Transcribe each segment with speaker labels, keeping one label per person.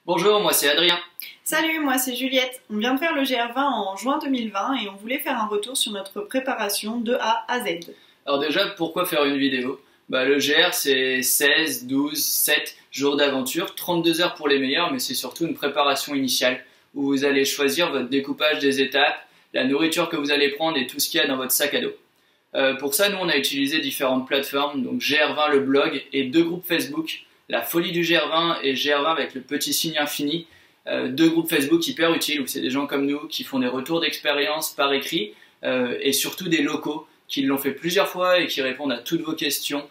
Speaker 1: Bonjour, moi c'est Adrien.
Speaker 2: Salut, moi c'est Juliette. On vient de faire le GR20 en juin 2020 et on voulait faire un retour sur notre préparation de A à Z.
Speaker 1: Alors déjà, pourquoi faire une vidéo? Le GR c'est 16, 12, 7 jours d'aventure, 32 heures pour les meilleurs, mais c'est surtout une préparation initiale où vous allez choisir votre découpage des étapes, la nourriture que vous allez prendre et tout ce qu'il y a dans votre sac à dos. Pour ça, nous on a utilisé différentes plateformes, donc GR20 le blog et deux groupes Facebook, la folie du GR20 et GR20 avec le petit signe infini. Deux groupes Facebook hyper utiles où c'est des gens comme nous qui font des retours d'expérience par écrit et surtout des locaux qui l'ont fait plusieurs fois et qui répondent à toutes vos questions.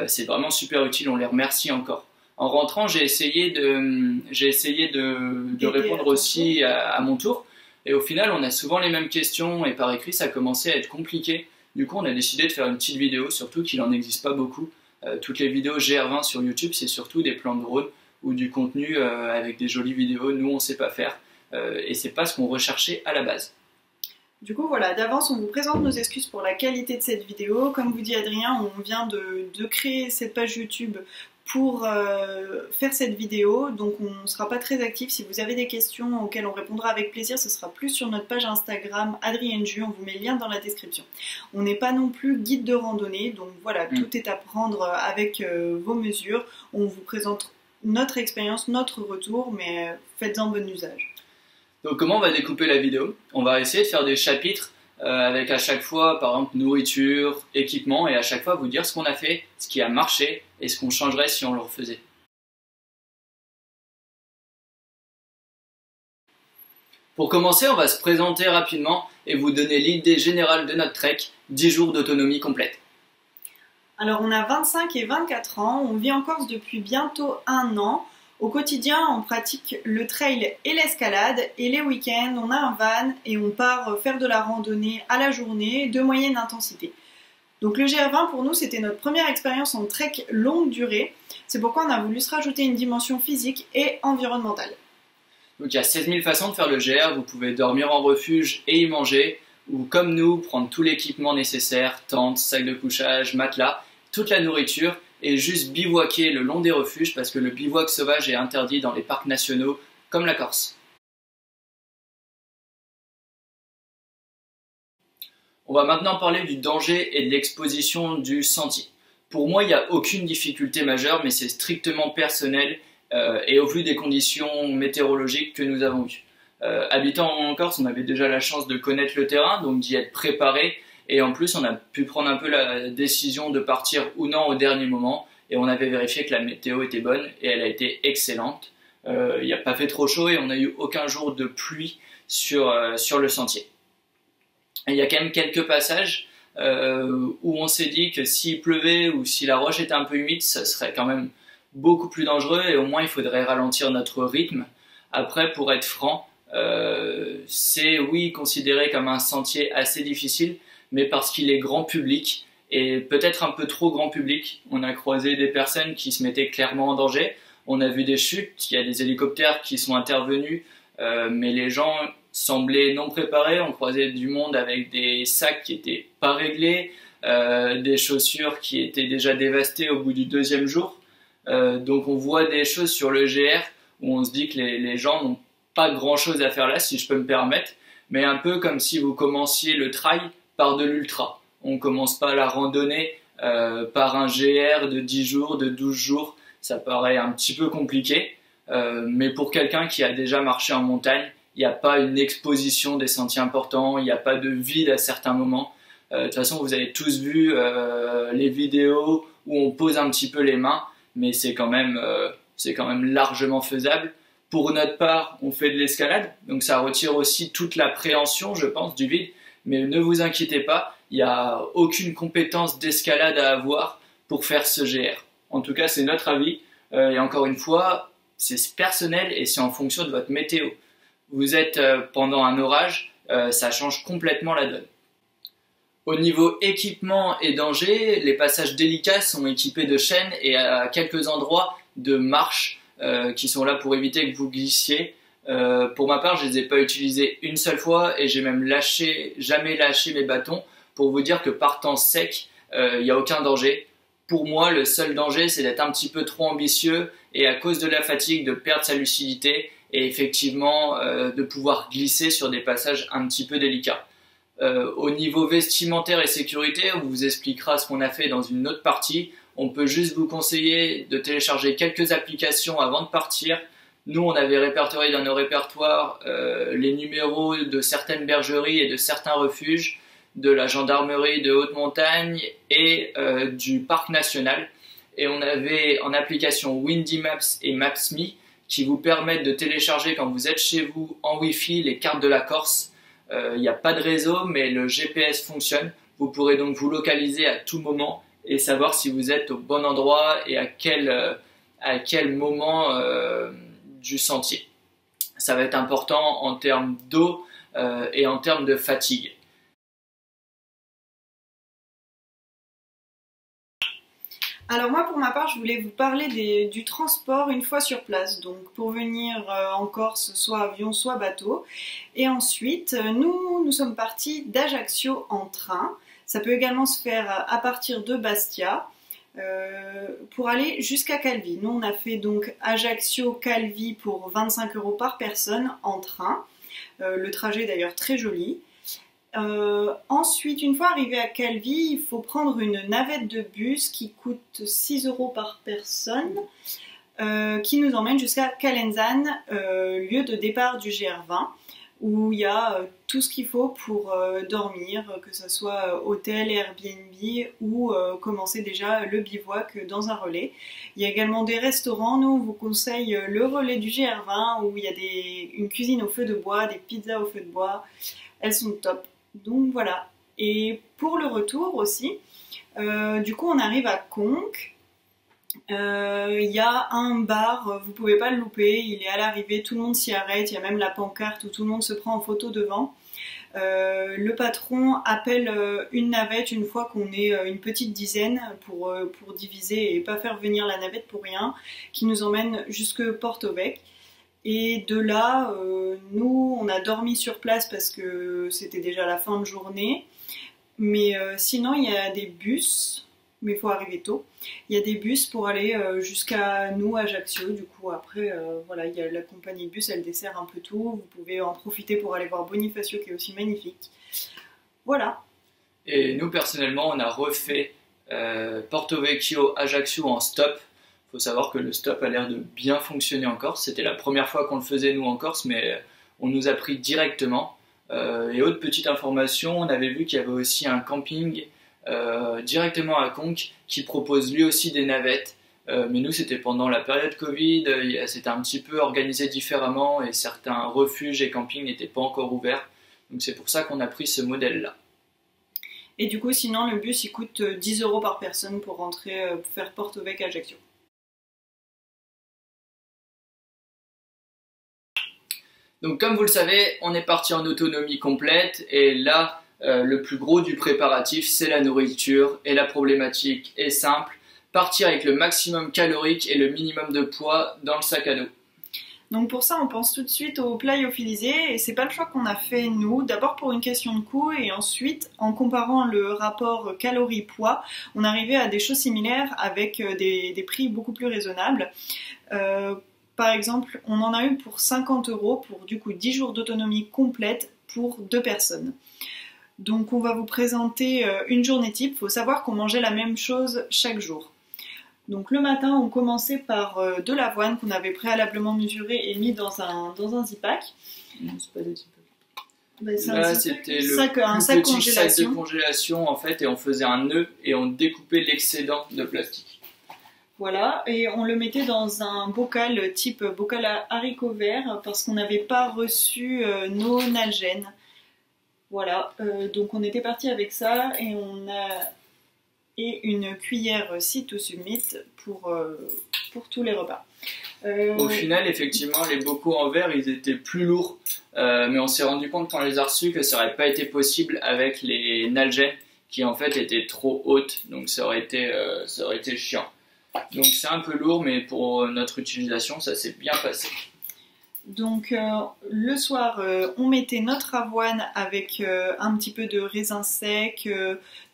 Speaker 1: C'est vraiment super utile, on les remercie encore. En rentrant, j'ai essayé de répondre aussi à mon tour et au final on a souvent les mêmes questions et par écrit ça commençait à être compliqué. Du coup on a décidé de faire une petite vidéo, surtout qu'il n'en existe pas beaucoup. Toutes les vidéos GR20 sur YouTube c'est surtout des plans de drone ou du contenu avec des jolies vidéos. Nous on sait pas faire et c'est pas ce qu'on recherchait à la base.
Speaker 2: Du coup voilà, d'avance on vous présente nos excuses pour la qualité de cette vidéo. Comme vous dit Adrien, on vient de créer cette page YouTube pour faire cette vidéo, donc on ne sera pas très actif. Si vous avez des questions auxquelles on répondra avec plaisir, ce sera plus sur notre page Instagram AdrienJu, on vous met le lien dans la description. On n'est pas non plus guide de randonnée, donc voilà, tout est à prendre avec vos mesures. On vous présente notre expérience, notre retour, mais faites-en bon usage.
Speaker 1: Donc comment on va découper la vidéo? On va essayer de faire des chapitres avec à chaque fois par exemple nourriture, équipement et à chaque fois vous dire ce qu'on a fait, ce qui a marché et ce qu'on changerait si on le refaisait. Pour commencer, on va se présenter rapidement et vous donner l'idée générale de notre trek, 10 jours d'autonomie complète.
Speaker 2: Alors on a 25 et 24 ans, on vit en Corse depuis bientôt un an. Au quotidien, on pratique le trail et l'escalade et les week-ends, on a un van et on part faire de la randonnée à la journée de moyenne intensité. Donc le GR20 pour nous, c'était notre première expérience en trek longue durée. C'est pourquoi on a voulu se rajouter une dimension physique et environnementale.
Speaker 1: Donc il y a 16 000 façons de faire le GR, vous pouvez dormir en refuge et y manger, ou comme nous, prendre tout l'équipement nécessaire, tente, sac de couchage, matelas, toute la nourriture, et juste bivouaquer le long des refuges parce que le bivouac sauvage est interdit dans les parcs nationaux comme la Corse. On va maintenant parler du danger et de l'exposition du sentier. Pour moi, il n'y a aucune difficulté majeure, mais c'est strictement personnel et au vu des conditions météorologiques que nous avons eues. Habitant en Corse, on avait déjà la chance de connaître le terrain, donc d'y être préparé. Et en plus, on a pu prendre un peu la décision de partir ou non au dernier moment. Et on avait vérifié que la météo était bonne et elle a été excellente. Il n'y a pas fait trop chaud et on n'a eu aucun jour de pluie sur le sentier. Et il y a quand même quelques passages où on s'est dit que s'il pleuvait ou si la roche était un peu humide, ça serait quand même beaucoup plus dangereux et au moins il faudrait ralentir notre rythme. Après, pour être franc, c'est oui considéré comme un sentier assez difficile, mais parce qu'il est grand public et peut-être un peu trop grand public. On a croisé des personnes qui se mettaient clairement en danger, on a vu des chutes, il y a des hélicoptères qui sont intervenus, mais les gens semblaient non préparés, on croisait du monde avec des sacs qui n'étaient pas réglés, des chaussures qui étaient déjà dévastées au bout du deuxième jour. Donc on voit des choses sur le GR où on se dit que les gens n'ont pas grand chose à faire là, si je peux me permettre, mais un peu comme si vous commenciez le trail par de l'ultra. On commence pas la randonnée par un GR de 10 jours, de 12 jours, ça paraît un petit peu compliqué, mais pour quelqu'un qui a déjà marché en montagne, il n'y a pas une exposition des sentiers importants, il n'y a pas de vide à certains moments. De toute façon, vous avez tous vu les vidéos où on pose un petit peu les mains, mais c'est quand même largement faisable. Pour notre part, on fait de l'escalade, donc ça retire aussi toute l'appréhension, je pense, du vide. Mais ne vous inquiétez pas, il n'y a aucune compétence d'escalade à avoir pour faire ce GR. En tout cas, c'est notre avis. Et encore une fois, c'est personnel et c'est en fonction de votre météo. Vous êtes pendant un orage, ça change complètement la donne. Au niveau équipement et danger, les passages délicats sont équipés de chaînes et à quelques endroits de marches qui sont là pour éviter que vous glissiez. Pour ma part, je les ai pas utilisés une seule fois et j'ai même jamais lâché mes bâtons pour vous dire que partant sec, il n'y a aucun danger. pour moi, le seul danger, c'est d'être un petit peu trop ambitieux et à cause de la fatigue, de perdre sa lucidité et effectivement de pouvoir glisser sur des passages un petit peu délicats. Au niveau vestimentaire et sécurité, on vous expliquera ce qu'on a fait dans une autre partie. On peut juste vous conseiller de télécharger quelques applications avant de partir. Nous, on avait répertorié dans nos répertoires les numéros de certaines bergeries et de certains refuges, de la gendarmerie de haute montagne et du parc national. Et on avait en application Windy Maps et Maps.me qui vous permettent de télécharger quand vous êtes chez vous en Wi-Fi les cartes de la Corse. Il n'y a pas de réseau, mais le GPS fonctionne. Vous pourrez donc vous localiser à tout moment et savoir si vous êtes au bon endroit et à quel moment du sentier. Ça va être important en termes d'eau et en termes de fatigue.
Speaker 2: Alors moi pour ma part je voulais vous parler du transport une fois sur place, donc pour venir en Corse soit avion soit bateau, et ensuite nous sommes partis d'Ajaccio en train. Ça peut également se faire à partir de Bastia pour aller jusqu'à Calvi. Nous on a fait donc Ajaccio-Calvi pour 25 € par personne en train, le trajet est d'ailleurs très joli. Ensuite, une fois arrivé à Calvi, il faut prendre une navette de bus qui coûte 6 € par personne, qui nous emmène jusqu'à Calenzane, lieu de départ du GR20, où il y a tout ce qu'il faut pour dormir, que ce soit hôtel, Airbnb ou commencer déjà le bivouac dans un relais. Il y a également des restaurants. Nous, on vous conseille le relais du GR20 où il y a une cuisine au feu de bois, des pizzas au feu de bois. Elles sont top. Donc voilà. Et pour le retour aussi, du coup on arrive à Conques. Il y a un bar, vous pouvez pas le louper, il est à l'arrivée, tout le monde s'y arrête, il y a même la pancarte où tout le monde se prend en photo devant. Le patron appelle une navette une fois qu'on est une petite dizaine pour diviser et pas faire venir la navette pour rien, qui nous emmène jusque Porto-Vecchio. Et de là, nous, on a dormi sur place parce que c'était déjà la fin de journée. Mais sinon, il y a des bus, mais il faut arriver tôt. Il y a des bus pour aller jusqu'à nous, Ajaccio. Du coup, après, voilà, il y a la compagnie bus, elle dessert un peu tout. Vous pouvez en profiter pour aller voir Bonifacio, qui est aussi magnifique. Voilà.
Speaker 1: Et nous, personnellement, on a refait Porto-Vecchio, Ajaccio en stop. Il faut savoir que le stop a l'air de bien fonctionner en Corse. C'était la première fois qu'on le faisait nous en Corse, mais on nous a pris directement. Et autre petite information, on avait vu qu'il y avait aussi un camping directement à Conques qui propose lui aussi des navettes. Mais nous, c'était pendant la période Covid, c'était un petit peu organisé différemment et certains refuges et campings n'étaient pas encore ouverts. Donc c'est pour ça qu'on a pris ce modèle-là.
Speaker 2: Et du coup, sinon, le bus, il coûte 10 € par personne pour rentrer, pour faire Porto-Vecchio à Ajaccio.
Speaker 1: Donc comme vous le savez, on est parti en autonomie complète et là, le plus gros du préparatif, c'est la nourriture et la problématique est simple, partir avec le maximum calorique et le minimum de poids dans le sac à dos.
Speaker 2: Donc pour ça, on pense tout de suite aux plats lyophilisés et c'est pas le choix qu'on a fait nous, d'abord pour une question de coût et ensuite en comparant le rapport calories-poids, on arrivait à des choses similaires avec des prix beaucoup plus raisonnables. Par exemple, on en a eu pour 50 € pour du coup 10 jours d'autonomie complète pour 2 personnes. Donc on va vous présenter une journée type. Il faut savoir qu'on mangeait la même chose chaque jour. Donc le matin, on commençait par de l'avoine qu'on avait préalablement mesurée et mis dans un zip-pack.
Speaker 1: Non, c'est pas des zip-packs.
Speaker 2: Là,
Speaker 1: c'était
Speaker 2: un sac congélation.
Speaker 1: De congélation en fait, et on faisait un nœud et on découpait l'excédent de plastique.
Speaker 2: Voilà, et on le mettait dans un bocal type bocal à haricots verts parce qu'on n'avait pas reçu nos nalgènes. Voilà, donc on était parti avec ça et une cuillère Cito Summit pour tous les repas.
Speaker 1: Au final, effectivement, les bocaux en verre, ils étaient plus lourds, mais on s'est rendu compte quand on les a reçus que ça n'aurait pas été possible avec les nalgènes qui en fait étaient trop hautes, donc ça aurait été chiant. Donc c'est un peu lourd, mais pour notre utilisation, ça s'est bien passé.
Speaker 2: Donc le soir, on mettait notre avoine avec un petit peu de raisin sec,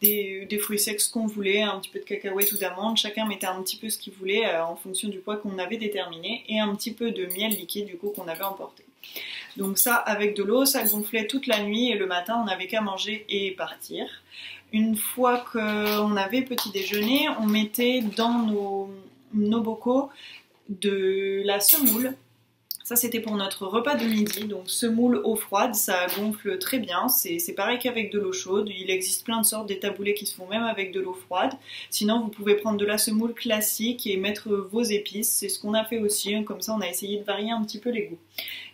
Speaker 2: des fruits secs ce qu'on voulait, un petit peu de cacahuètes ou d'amandes. Chacun mettait un petit peu ce qu'il voulait en fonction du poids qu'on avait déterminé et un petit peu de miel liquide du coup qu'on avait emporté. Donc ça avec de l'eau, ça gonflait toute la nuit et le matin on n'avait qu'à manger et partir. Une fois qu'on avait petit déjeuner, on mettait dans nos bocaux de la semoule. Ça c'était pour notre repas de midi, donc semoule eau froide, ça gonfle très bien, c'est pareil qu'avec de l'eau chaude, il existe plein de sortes, des taboulés qui se font même avec de l'eau froide. Sinon vous pouvez prendre de la semoule classique et mettre vos épices, c'est ce qu'on a fait aussi, comme ça on a essayé de varier un petit peu les goûts.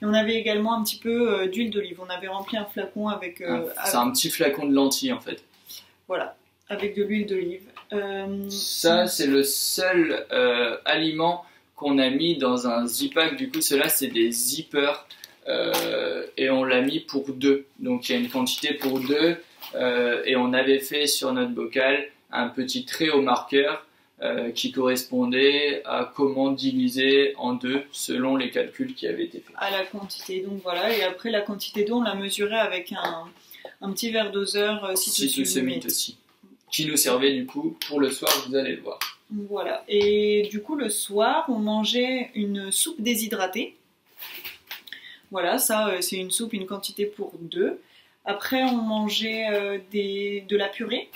Speaker 2: Et on avait également un petit peu d'huile d'olive, on avait rempli un flacon avec...
Speaker 1: c'est un petit flacon de lentilles en fait.
Speaker 2: Voilà, avec de l'huile d'olive.
Speaker 1: Ça c'est le seul aliment qu'on a mis dans un zip-pack, du coup ceux-là c'est des zippers et on l'a mis pour 2, donc il y a une quantité pour 2 et on avait fait sur notre bocal un petit trait au marqueur qui correspondait à comment diviser en 2 selon les calculs qui avaient été faits.
Speaker 2: À la quantité, donc voilà, et après la quantité d'eau on l'a mesurée avec un petit verre doseur cytosine
Speaker 1: aussi, qui nous servait du coup pour le soir, vous allez le voir.
Speaker 2: Voilà, et du coup le soir on mangeait une soupe déshydratée. Voilà, ça c'est une soupe, une quantité pour 2. Après on mangeait de la purée.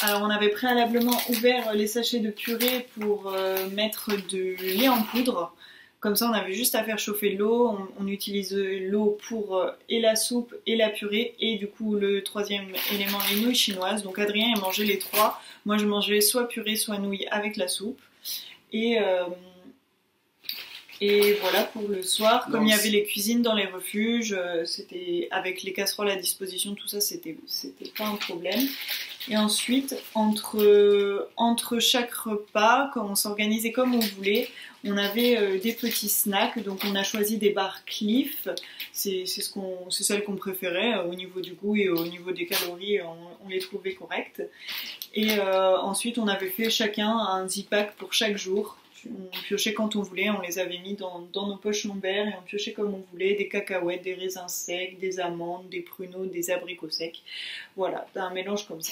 Speaker 2: Alors on avait préalablement ouvert les sachets de purée pour mettre de lait en poudre. Comme ça on avait juste à faire chauffer l'eau, on utilise l'eau pour et la soupe et la purée et du coup le troisième élément les nouilles chinoises. Donc Adrien il mangeait les 3, moi je mangeais soit purée soit nouilles avec la soupe. Et voilà pour le soir, comme il y avait les cuisines dans les refuges, c'était avec les casseroles à disposition, tout ça c'était pas un problème. Et ensuite, entre chaque repas, quand on s'organisait comme on voulait, on avait des petits snacks. Donc on a choisi des barres Cliff, c'est celles qu'on préférait au niveau du goût et au niveau des calories, on les trouvait correctes. Et ensuite on avait fait chacun un zip-pack pour chaque jour. On piochait quand on voulait, on les avait mis dans nos poches lombaires et on piochait comme on voulait, des cacahuètes, des raisins secs, des amandes, des pruneaux, des abricots secs. Voilà, un mélange comme ça.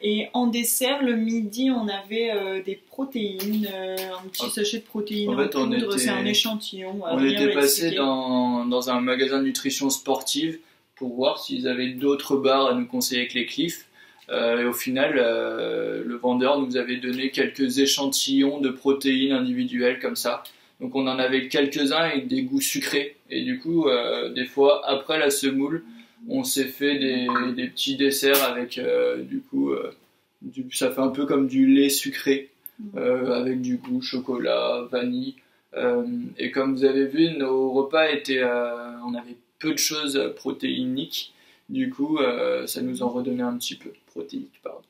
Speaker 2: Et en dessert, le midi, on avait des protéines, un petit sachet de protéines en poudre, c'est un échantillon.
Speaker 1: On était passé dans un magasin de nutrition sportive pour voir s'ils avaient d'autres barres à nous conseiller que les Cliff. Et au final, le vendeur nous avait donné quelques échantillons de protéines individuelles comme ça. Donc on en avait quelques-uns avec des goûts sucrés. Et du coup, des fois, après la semoule, on s'est fait des petits desserts avec ça fait un peu comme du lait sucré, avec du goût chocolat, vanille. Et comme vous avez vu, nos repas on avait peu de choses protéiniques. Du coup, ça nous en redonnait un petit peu, protéique, pardon.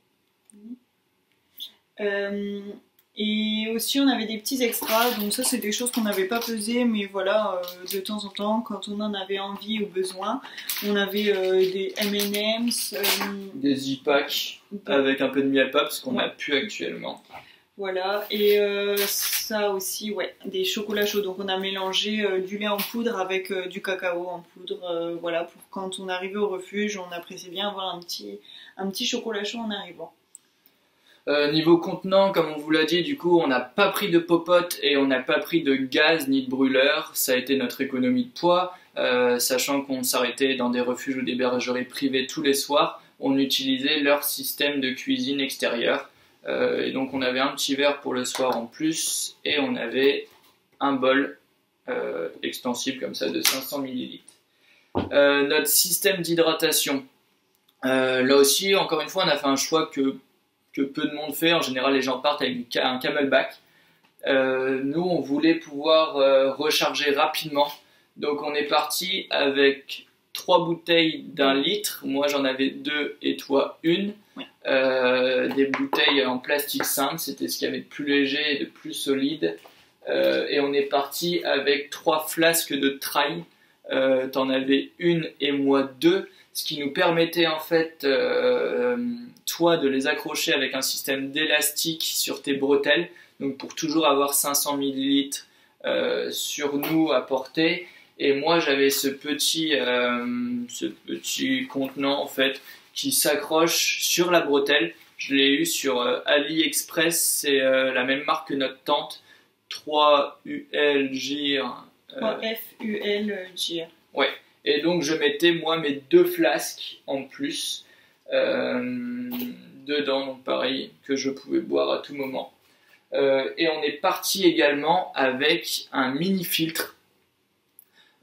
Speaker 2: Et aussi, on avait des petits extras, donc ça, c'est des choses qu'on n'avait pas pesées, mais voilà, de temps en temps, quand on en avait envie ou besoin, on avait des M&M's,
Speaker 1: des zip-packs avec un peu de miel parce qu'on n'a plus actuellement.
Speaker 2: Voilà, et ça aussi, ouais, des chocolats chauds. Donc on a mélangé du lait en poudre avec du cacao en poudre. Voilà, pour quand on arrivait au refuge, on appréciait bien avoir un petit chocolat chaud en arrivant.
Speaker 1: Niveau contenant, comme on vous l'a dit, du coup, on n'a pas pris de popote et on n'a pas pris de gaz ni de brûleur. Ça a été notre économie de poids, sachant qu'on s'arrêtait dans des refuges ou des bergeries privées tous les soirs. On utilisait leur système de cuisine extérieure. Et donc on avait un petit verre pour le soir en plus et on avait un bol extensible comme ça de 500 ml. Notre système d'hydratation, là aussi encore une fois on a fait un choix que peu de monde fait. En général les gens partent avec un camelback. Nous on voulait pouvoir recharger rapidement, donc on est parti avec 3 bouteilles d'1 litre. Moi j'en avais 2 et toi 1. Des bouteilles en plastique simple, c'était ce qu'il y avait de plus léger et de plus solide. Et on est parti avec 3 flasques de trail. T'en avais 1 et moi 2, ce qui nous permettait en fait, toi, de les accrocher avec un système d'élastique sur tes bretelles, donc pour toujours avoir 500 ml sur nous à porter. Et moi j'avais ce petit contenant en fait qui s'accroche sur la bretelle. Je l'ai eu sur AliExpress, c'est la même marque que notre tente, 3UL GIR.
Speaker 2: 3FUL GIR.
Speaker 1: Ouais, et donc je mettais moi mes 2 flasques en plus dedans, donc pareil, que je pouvais boire à tout moment. Et on est parti également avec un mini filtre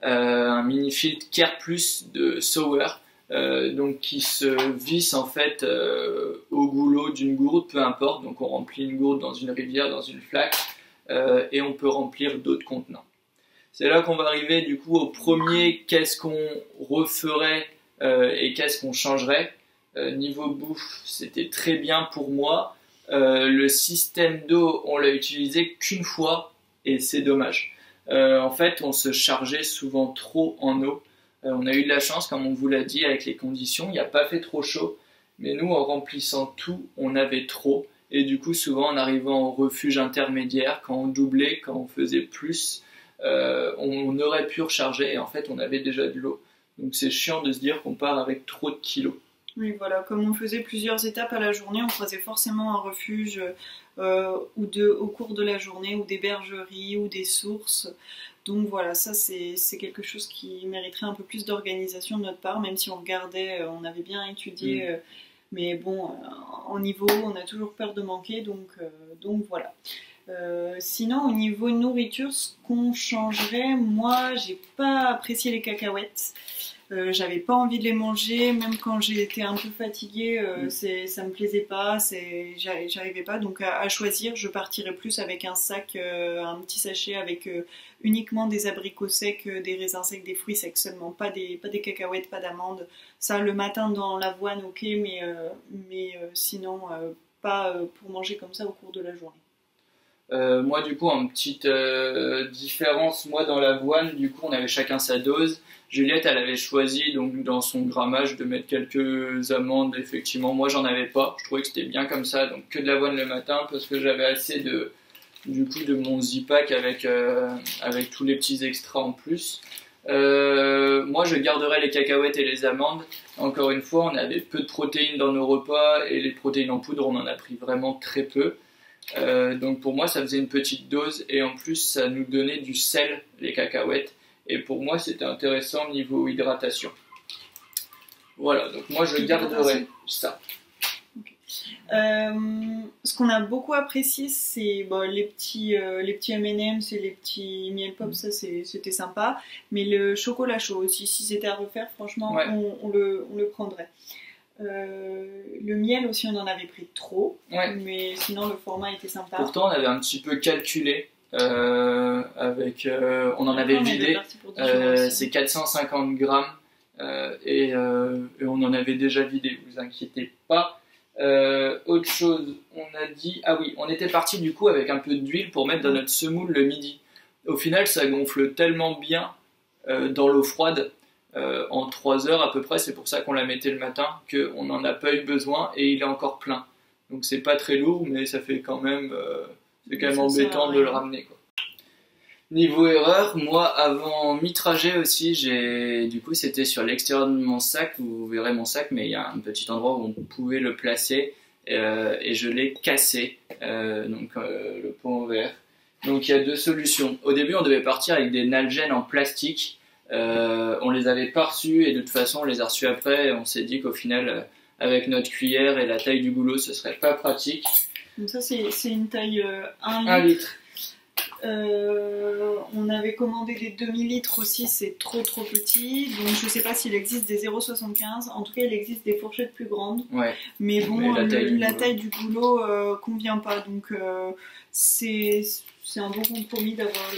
Speaker 1: Care Plus de Sauer, donc qui se visse en fait au goulot d'une gourde, peu importe. Donc on remplit une gourde dans une rivière, dans une flaque, et on peut remplir d'autres contenants. C'est là qu'on va arriver du coup au premier, qu'est-ce qu'on referait et qu'est-ce qu'on changerait. Niveau bouffe, c'était très bien pour moi. Le système d'eau, on l'a utilisé qu'une fois et c'est dommage. En fait, on se chargeait souvent trop en eau. On a eu de la chance, comme on vous l'a dit, avec les conditions. Il n'y a pas fait trop chaud, mais nous, en remplissant tout, on avait trop. Et du coup, souvent, en arrivant au refuge intermédiaire, quand on doublait, quand on faisait plus, on aurait pu recharger et en fait, on avait déjà de l'eau. Donc c'est chiant de se dire qu'on part avec trop de kilos.
Speaker 2: Oui, voilà, comme on faisait plusieurs étapes à la journée, on croisait forcément un refuge ou deux au cours de la journée, ou des bergeries, ou des sources. Donc voilà, ça c'est quelque chose qui mériterait un peu plus d'organisation de notre part, même si on regardait, on avait bien étudié, mais bon, en niveau, on a toujours peur de manquer, donc voilà. Sinon, au niveau nourriture, ce qu'on changerait, moi, j'ai pas apprécié les cacahuètes. J'avais pas envie de les manger, même quand j'étais un peu fatiguée, ça me plaisait pas, j'arrivais pas. Donc à choisir, je partirais plus avec un sac, un petit sachet avec uniquement des abricots secs, des raisins secs, des fruits secs seulement, pas des cacahuètes, pas d'amandes. Ça le matin dans l'avoine, ok, mais sinon pas pour manger comme ça au cours de la journée.
Speaker 1: Moi du coup en petite différence, moi dans l'avoine du coup on avait chacun sa dose. Juliette elle avait choisi donc dans son grammage de mettre quelques amandes, effectivement moi j'en avais pas, je trouvais que c'était bien comme ça, donc que de l'avoine le matin parce que j'avais assez de mon Zipac avec tous les petits extras en plus. Moi je garderais les cacahuètes et les amandes, encore une fois on avait peu de protéines dans nos repas et les protéines en poudre on en a pris vraiment très peu. Donc pour moi ça faisait une petite dose et en plus ça nous donnait du sel les cacahuètes et pour moi c'était intéressant niveau hydratation. Voilà, donc moi je garderai ça.
Speaker 2: Okay. Ce qu'on a beaucoup apprécié c'est les petits M&M's et les petits miel pop, ça c'était sympa, mais le chocolat chaud aussi, si c'était à refaire franchement ouais. on le prendrait. Le miel aussi on en avait pris trop, ouais. Mais sinon le format était sympa.
Speaker 1: Pourtant on avait un petit peu calculé on en avait vidé, c'est 450 grammes et on en avait déjà vidé, vous inquiétez pas. Autre chose, on a dit, ah oui, on était parti du coup avec un peu d'huile pour mettre dans notre semoule le midi. Au final ça gonfle tellement bien dans l'eau froide en 3 heures à peu près, c'est pour ça qu'on la mettait le matin, qu'on n'en a pas eu besoin et il est encore plein. Donc c'est pas très lourd, mais ça fait quand même, c'est quand même embêtant de le ramener, quoi. Niveau erreur, moi avant mi-trajet aussi, du coup c'était sur l'extérieur de mon sac, vous verrez mon sac, mais il y a un petit endroit où on pouvait le placer et je l'ai cassé, le pot en verre. Donc il y a 2 solutions. Au début on devait partir avec des Nalgene en plastique. On les avait pas reçus et de toute façon on les a reçus après et on s'est dit qu'au final avec notre cuillère et la taille du goulot ce serait pas pratique.
Speaker 2: Donc ça c'est une taille
Speaker 1: 1 litre.
Speaker 2: On avait commandé des demi-litres aussi, c'est trop petit, donc je sais pas s'il existe des 0,75, en tout cas il existe des fourchettes plus grandes,
Speaker 1: ouais.
Speaker 2: Mais bon la taille du goulot convient pas, donc c'est un bon compromis d'avoir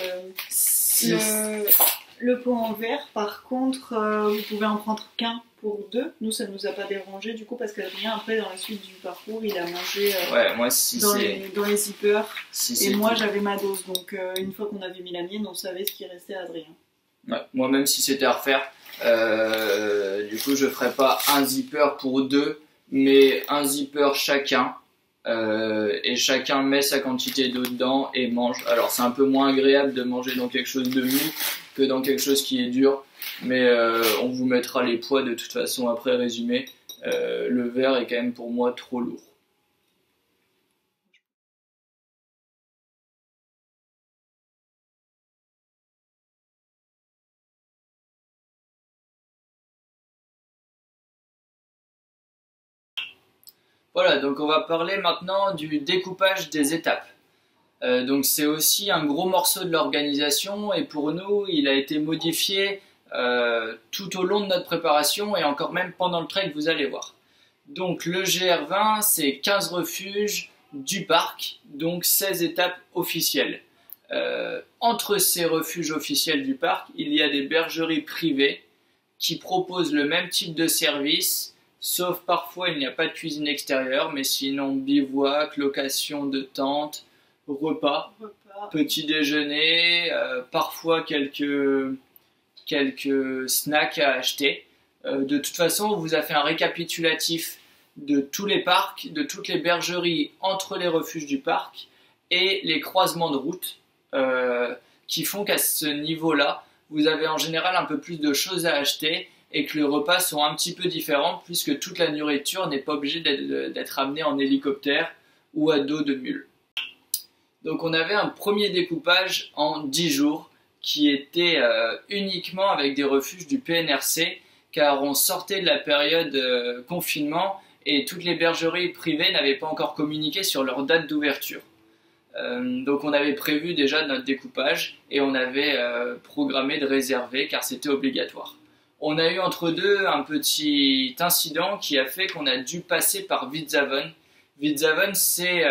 Speaker 2: le pot en verre. Par contre vous pouvez en prendre qu'un pour 2, nous ça nous a pas dérangé du coup parce qu'Adrien après dans la suite du parcours il a mangé
Speaker 1: moi, si
Speaker 2: dans les zippers et moi j'avais ma dose, donc une fois qu'on avait mis la mienne on savait ce qui restait à Adrien.
Speaker 1: Ouais, moi même si c'était à refaire du coup je ferais pas un zipper pour 2 mais un zipper chacun et chacun met sa quantité d'eau dedans et mange. Alors c'est un peu moins agréable de manger dans quelque chose de mou que dans quelque chose qui est dur, mais on vous mettra les poids de toute façon après résumé. Le verre est quand même pour moi trop lourd. Voilà, donc on va parler maintenant du découpage des étapes. Donc c'est aussi un gros morceau de l'organisation et pour nous il a été modifié tout au long de notre préparation et encore même pendant le trek, vous allez voir. Donc le GR20 c'est 15 refuges du parc, donc 16 étapes officielles. Entre ces refuges officiels du parc, il y a des bergeries privées qui proposent le même type de service, sauf parfois il n'y a pas de cuisine extérieure, mais sinon bivouac, location de tentes, repas, petit déjeuner, parfois quelques snacks à acheter. De toute façon, on vous a fait un récapitulatif de tous les parcs, de toutes les bergeries entre les refuges du parc et les croisements de route qui font qu'à ce niveau-là, vous avez en général un peu plus de choses à acheter et que les repas sont un petit peu différents puisque toute la nourriture n'est pas obligée d'être amenée en hélicoptère ou à dos de mule. Donc on avait un premier découpage en 10 jours qui était uniquement avec des refuges du PNRC car on sortait de la période confinement et toutes les bergeries privées n'avaient pas encore communiqué sur leur date d'ouverture. Donc on avait prévu déjà notre découpage et on avait programmé de réserver car c'était obligatoire. On a eu entre deux un petit incident qui a fait qu'on a dû passer par Witzhaven. Witzhaven c'est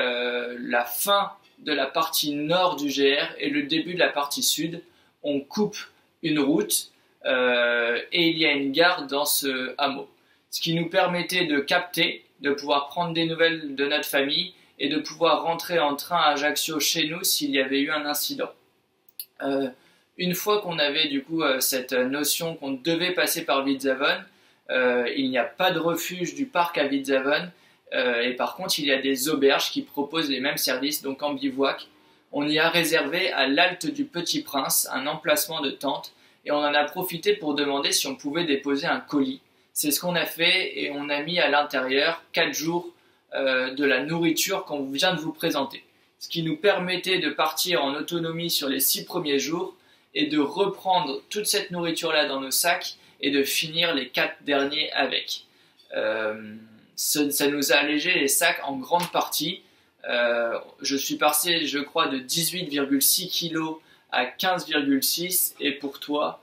Speaker 1: la fin de la partie nord du GR et le début de la partie sud. On coupe une route et il y a une gare dans ce hameau. Ce qui nous permettait de capter, de pouvoir prendre des nouvelles de notre famille et de pouvoir rentrer en train à Ajaccio chez nous s'il y avait eu un incident. Une fois qu'on avait du coup cette notion qu'on devait passer par Witzhaven, il n'y a pas de refuge du parc à Witzhaven et par contre il y a des auberges qui proposent les mêmes services, donc en bivouac. On y a réservé à l'Halte du Petit Prince un emplacement de tente et on en a profité pour demander si on pouvait déposer un colis. C'est ce qu'on a fait et on a mis à l'intérieur 4 jours de la nourriture qu'on vient de vous présenter. Ce qui nous permettait de partir en autonomie sur les 6 premiers jours et de reprendre toute cette nourriture-là dans nos sacs et de finir les 4 derniers avec. Ça nous a allégé les sacs en grande partie. Je suis passé, je crois, de 18,6 kg à 15,6 et pour toi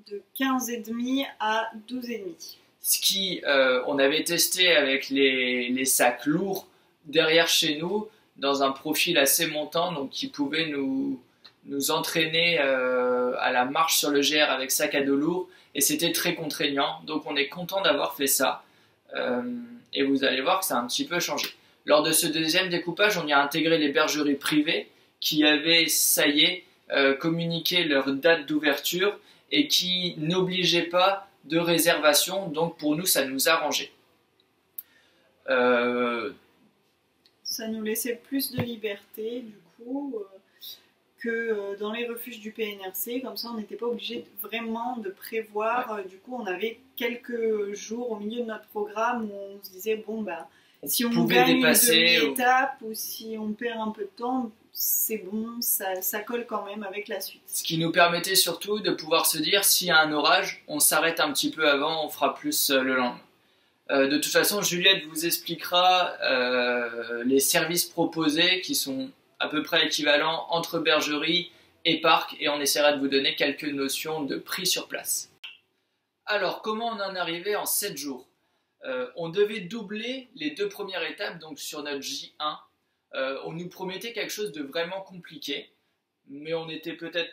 Speaker 2: de 15,5 à 12,5.
Speaker 1: Ce qui, on avait testé avec les sacs lourds derrière chez nous, dans un profil assez montant, donc qui pouvait nous entraîner à la marche sur le GR avec sac à dos lourd, et c'était très contraignant, donc on est content d'avoir fait ça, et vous allez voir que ça a un petit peu changé. Lors de ce deuxième découpage, on y a intégré les bergeries privées, qui avaient, ça y est, communiqué leur date d'ouverture, et qui n'obligeaient pas de réservation, donc pour nous ça nous arrangeait.
Speaker 2: Ça nous laissait plus de liberté du coup que dans les refuges du PNRC, comme ça on n'était pas obligé vraiment de prévoir, du coup on avait quelques jours au milieu de notre programme où on se disait bon bah si on gagne une demi-étape ou si on perd un peu de temps, c'est bon, ça colle quand même avec la suite.
Speaker 1: Ce qui nous permettait surtout de pouvoir se dire s'il y a un orage, on s'arrête un petit peu avant, on fera plus le lendemain. De toute façon, Juliette vous expliquera les services proposés qui sont à peu près équivalents entre bergerie et parc et on essaiera de vous donner quelques notions de prix sur place. Alors, comment on en est arrivé en 7 jours? On devait doubler les 2 premières étapes, donc sur notre J1. On nous promettait quelque chose de vraiment compliqué, mais on était peut-être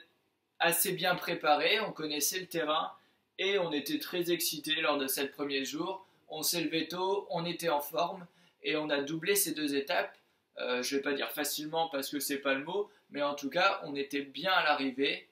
Speaker 1: assez bien préparé, on connaissait le terrain et on était très excités lors de ces premiers jours. On s'est levé tôt, on était en forme et on a doublé ces 2 étapes. Je ne vais pas dire facilement parce que c'est pas le mot, mais en tout cas on était bien à l'arrivée.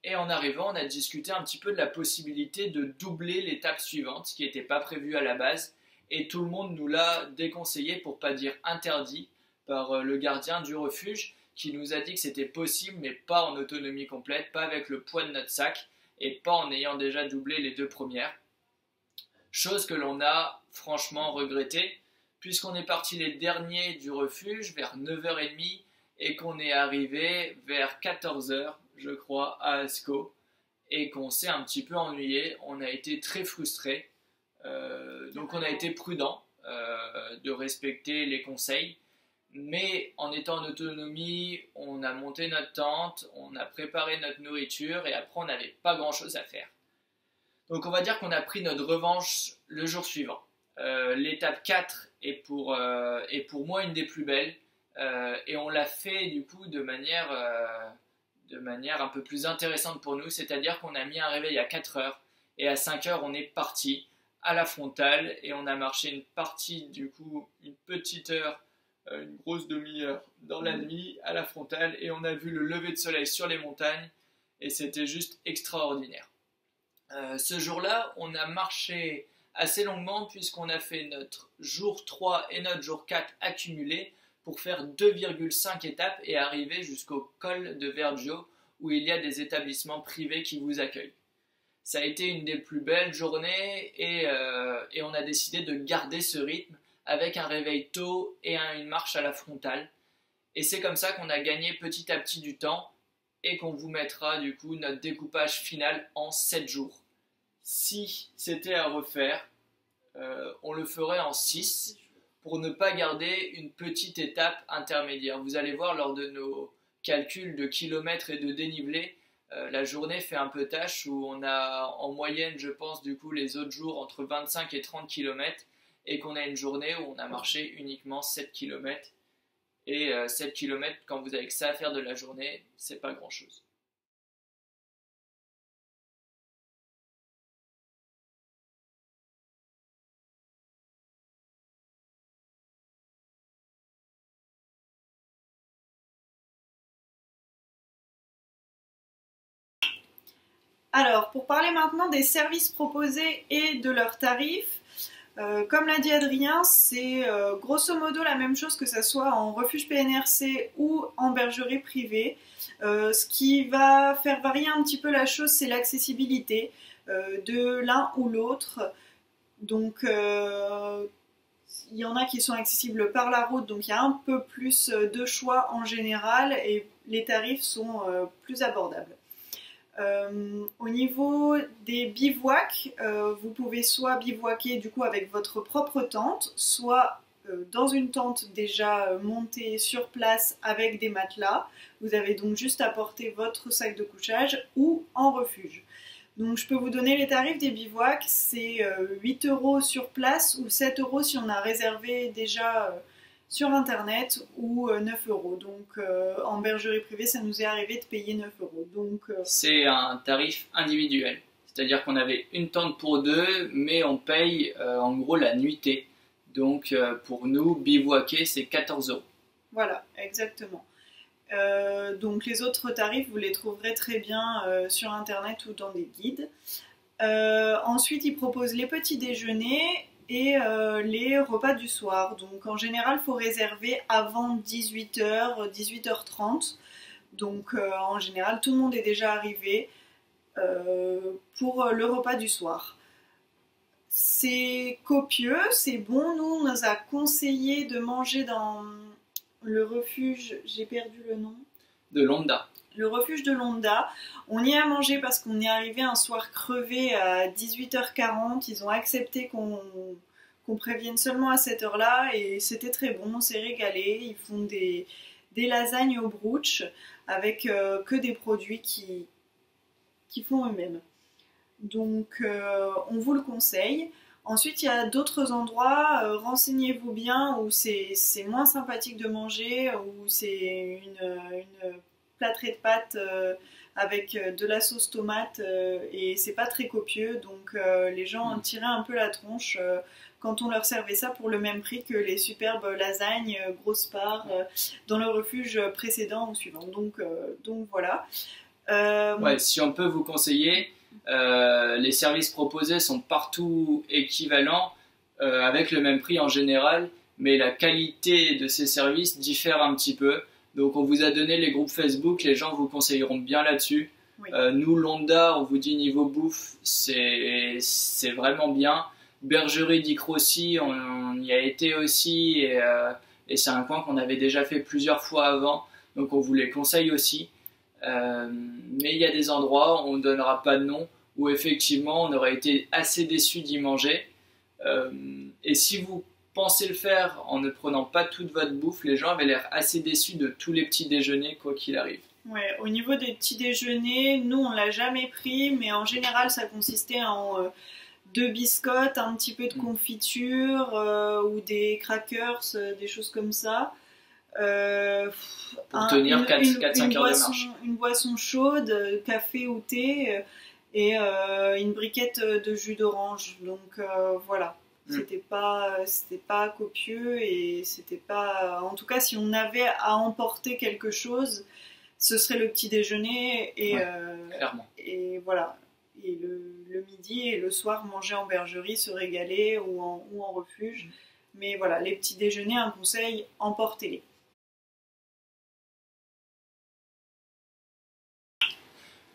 Speaker 1: Et en arrivant, on a discuté un petit peu de la possibilité de doubler l'étape suivante, qui n'était pas prévue à la base. et tout le monde nous l'a déconseillé, pour pas dire interdit, par le gardien du refuge, qui nous a dit que c'était possible, mais pas en autonomie complète, pas avec le poids de notre sac, et pas en ayant déjà doublé les 2 premières. Chose que l'on a franchement regretté, puisqu'on est parti les derniers du refuge vers 9h30 et qu'on est arrivé vers 14h, je crois, à Ascot, et qu'on s'est un petit peu ennuyé. On a été très frustrés, donc on a été prudent de respecter les conseils, mais en étant en autonomie, on a monté notre tente, on a préparé notre nourriture et après on n'avait pas grand chose à faire. Donc on va dire qu'on a pris notre revanche le jour suivant. L'étape 4 est pour moi une des plus belles, et on l'a fait du coup de manière un peu plus intéressante pour nous, c'est-à-dire qu'on a mis un réveil à 4h et à 5h on est parti à la frontale et on a marché une partie, du coup une petite heure, une grosse demi-heure dans la nuit à la frontale, et on a vu le lever de soleil sur les montagnes et c'était juste extraordinaire. Ce jour-là, on a marché assez longuement puisqu'on a fait notre jour 3 et notre jour 4 accumulés pour faire 2,5 étapes et arriver jusqu'au col de Vergio où il y a des établissements privés qui vous accueillent. Ça a été une des plus belles journées et on a décidé de garder ce rythme avec un réveil tôt et une marche à la frontale. Et c'est comme ça qu'on a gagné petit à petit du temps et qu'on vous mettra du coup notre découpage final en 7 jours. Si c'était à refaire, on le ferait en 6 pour ne pas garder une petite étape intermédiaire. Vous allez voir lors de nos calculs de kilomètres et de dénivelé, la journée fait un peu tâche où on a en moyenne, je pense, du coup les autres jours entre 25 et 30 km et qu'on a une journée où on a marché uniquement 7 km. Et 7 km, quand vous avez que ça à faire de la journée, c'est pas grand chose.
Speaker 2: Alors, pour parler maintenant des services proposés et de leurs tarifs, comme l'a dit Adrien, c'est grosso modo la même chose que ce soit en refuge PNRC ou en bergerie privée. Ce qui va faire varier un petit peu la chose, c'est l'accessibilité de l'un ou l'autre. Donc, il y en a qui sont accessibles par la route, donc il y a un peu plus de choix en général et les tarifs sont plus abordables. Au niveau des bivouacs, vous pouvez soit bivouaquer du coup avec votre propre tente, soit dans une tente déjà montée sur place avec des matelas. Vous avez donc juste à porter votre sac de couchage, ou en refuge. Donc je peux vous donner les tarifs des bivouacs, c'est 8 € sur place ou 7 € si on a réservé déjà sur internet, ou 9 €. Donc en bergerie privée, ça nous est arrivé de payer 9 €. Donc
Speaker 1: c'est un tarif individuel, c'est-à-dire qu'on avait une tente pour deux, mais on paye en gros la nuitée. Donc pour nous, bivouaquer, c'est 14 €.
Speaker 2: Voilà, exactement. Donc les autres tarifs, vous les trouverez très bien sur internet ou dans des guides. Ensuite, ils proposent les petits déjeuners et les repas du soir. Donc en général, il faut réserver avant 18h, 18h30. Donc en général, tout le monde est déjà arrivé pour le repas du soir. C'est copieux, c'est bon. Nous, on nous a conseillé de manger dans le refuge, j'ai perdu le nom.
Speaker 1: De Londa.
Speaker 2: Le refuge de Londa. On y a mangé parce qu'on est arrivé un soir crevé à 18h40. Ils ont accepté qu'on prévienne seulement à cette heure-là et c'était très bon, on s'est régalé. Ils font des lasagnes au brooch avec que des produits qui font eux-mêmes. Donc on vous le conseille. Ensuite, il y a d'autres endroits, renseignez-vous bien, où c'est moins sympathique de manger, où c'est une plâtrée de pâtes avec de la sauce tomate et c'est pas très copieux, donc les gens en tiraient un peu la tronche quand on leur servait ça pour le même prix que les superbes lasagnes grosses parts dans le refuge précédent ou suivant. Donc voilà.
Speaker 1: Ouais, si on peut vous conseiller, les services proposés sont partout équivalents. avec le même prix en général, mais la qualité de ces services diffère un petit peu. Donc on vous a donné les groupes Facebook, les gens vous conseilleront bien là-dessus.
Speaker 2: Oui.
Speaker 1: Nous, Londa, on vous dit niveau bouffe, c'est vraiment bien. Bergerie d'Icrossi, on y a été aussi et c'est un coin qu'on avait déjà fait plusieurs fois avant, donc on vous les conseille aussi. Mais il y a des endroits, on ne donnera pas de nom, où effectivement on aurait été assez déçu d'y manger. Et si vous pensez le faire en ne prenant pas toute votre bouffe, les gens avaient l'air assez déçus de tous les petits déjeuners quoi qu'il arrive.
Speaker 2: Ouais, au niveau des petits déjeuners, nous on l'a jamais pris, mais en général ça consistait en 2 biscottes, un petit peu de confiture ou des crackers, des choses comme ça.
Speaker 1: Pour tenir 4-5 heures de marche.
Speaker 2: Une boisson chaude, café ou thé et une briquette de jus d'orange. Donc voilà. C'était pas copieux et c'était pas. En tout cas, si on avait à emporter quelque chose, ce serait le petit déjeuner et
Speaker 1: clairement.
Speaker 2: Et voilà. Et le midi et le soir, manger en bergerie, se régaler ou en refuge. Mais voilà, les petits déjeuners, un conseil, emportez-les.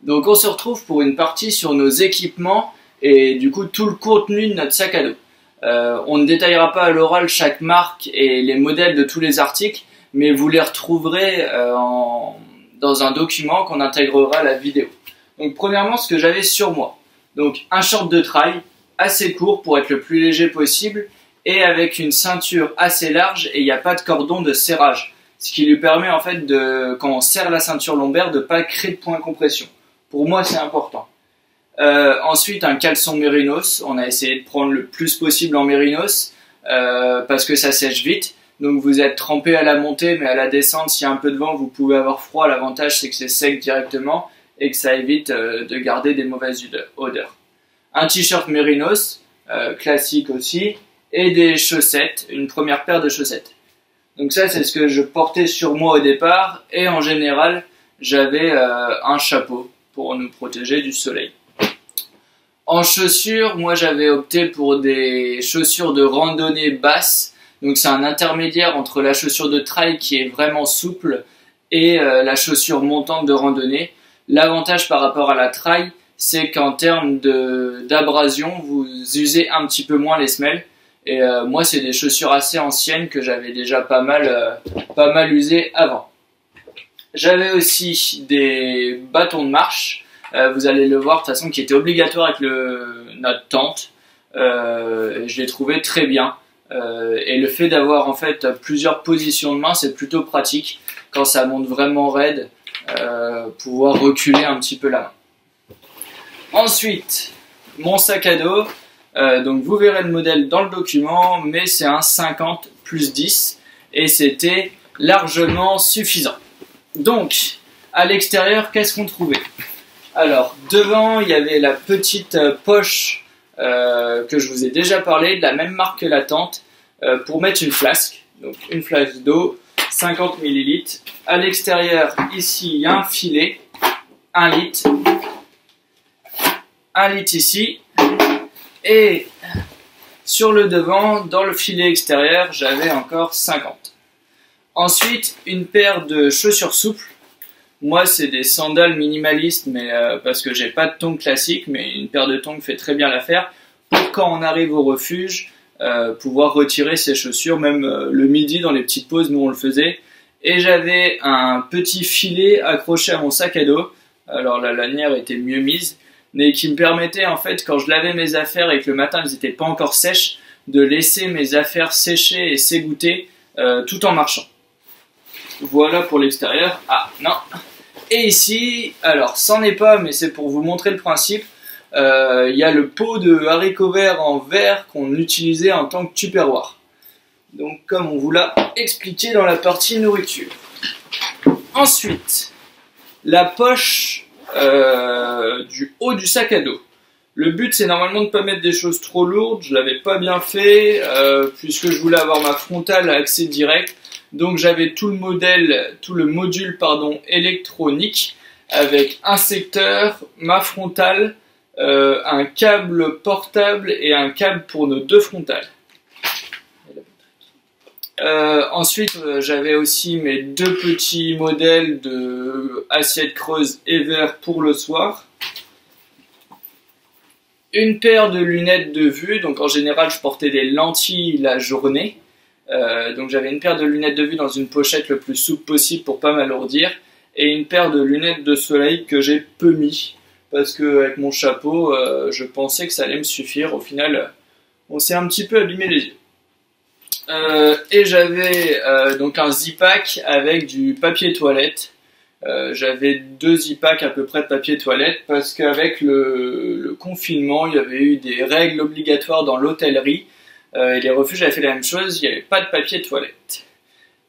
Speaker 1: Donc on se retrouve pour une partie sur nos équipements et du coup tout le contenu de notre sac à dos. On ne détaillera pas à l'oral chaque marque et les modèles de tous les articles, mais vous les retrouverez dans un document qu'on intégrera à la vidéo. Donc premièrement, ce que j'avais sur moi. Donc un short de trail assez court pour être le plus léger possible et avec une ceinture assez large et il n'y a pas de cordon de serrage. Ce qui lui permet en fait quand on serre la ceinture lombaire de ne pas créer de point de compression. Pour moi c'est important. Ensuite un caleçon mérinos, on a essayé de prendre le plus possible en mérinos parce que ça sèche vite. Donc vous êtes trempé à la montée mais à la descente s'il y a un peu de vent vous pouvez avoir froid. L'avantage c'est que c'est sec directement et que ça évite de garder des mauvaises odeurs. Un t-shirt mérinos, classique aussi, et des chaussettes, une première paire de chaussettes. Donc ça c'est ce que je portais sur moi au départ et en général j'avais un chapeau pour nous protéger du soleil. En chaussures, moi j'avais opté pour des chaussures de randonnée basse. Donc c'est un intermédiaire entre la chaussure de trail qui est vraiment souple et la chaussure montante de randonnée. L'avantage par rapport à la trail, c'est qu'en termes d'abrasion, vous usez un petit peu moins les semelles. Et moi c'est des chaussures assez anciennes que j'avais déjà pas mal usées avant. J'avais aussi des bâtons de marche. Vous allez le voir de toute façon qui était obligatoire avec notre tente. Je l'ai trouvé très bien. Et le fait d'avoir en fait plusieurs positions de main, c'est plutôt pratique quand ça monte vraiment raide, pouvoir reculer un petit peu la main. Ensuite, mon sac à dos. Donc vous verrez le modèle dans le document, mais c'est un 50 plus 10 et c'était largement suffisant. Donc à l'extérieur, qu'est-ce qu'on trouvait? Alors, devant, il y avait la petite poche que je vous ai déjà parlé, de la même marque que la tente, pour mettre une flasque. Donc, une flasque d'eau, 50 ml. À l'extérieur, ici, il y a un filet, 1 litre. 1 litre ici. Et sur le devant, dans le filet extérieur, j'avais encore 50. Ensuite, une paire de chaussures souples. Moi, c'est des sandales minimalistes, mais parce que j'ai pas de tongs classiques, mais une paire de tongs fait très bien l'affaire pour quand on arrive au refuge, pouvoir retirer ses chaussures, même le midi dans les petites pauses, nous on le faisait. Et j'avais un petit filet accroché à mon sac à dos. Alors la lanière était mieux mise, mais qui me permettait en fait, quand je lavais mes affaires et que le matin elles n'étaient pas encore sèches, de laisser mes affaires sécher et s'égoutter tout en marchant. Voilà pour l'extérieur. Ah non. Et ici, alors c'en est pas, mais c'est pour vous montrer le principe. Il y a le pot de haricots verts en verre qu'on utilisait en tant que tupperware. Donc comme on vous l'a expliqué dans la partie nourriture. Ensuite, la poche du haut du sac à dos. Le but c'est normalement de ne pas mettre des choses trop lourdes. Je l'avais pas bien fait puisque je voulais avoir ma frontale à accès direct. Donc j'avais tout le module électronique avec un secteur, ma frontale, un câble portable et un câble pour nos deux frontales. Ensuite, j'avais aussi mes 2 petits modèles de assiettes creuses et verres pour le soir. Une paire de lunettes de vue, donc en général je portais des lentilles la journée. Donc j'avais une paire de lunettes de vue dans une pochette le plus souple possible pour pas m'alourdir. Et une paire de lunettes de soleil que j'ai peu mis. Parce que avec mon chapeau, je pensais que ça allait me suffire. Au final, on s'est un petit peu abîmé les yeux. Et j'avais donc un Zipack avec du papier toilette. J'avais 2 Zipack à peu près de papier toilette parce qu'avec le confinement, il y avait eu des règles obligatoires dans l'hôtellerie et les refuges avaient fait la même chose, il n'y avait pas de papier toilette.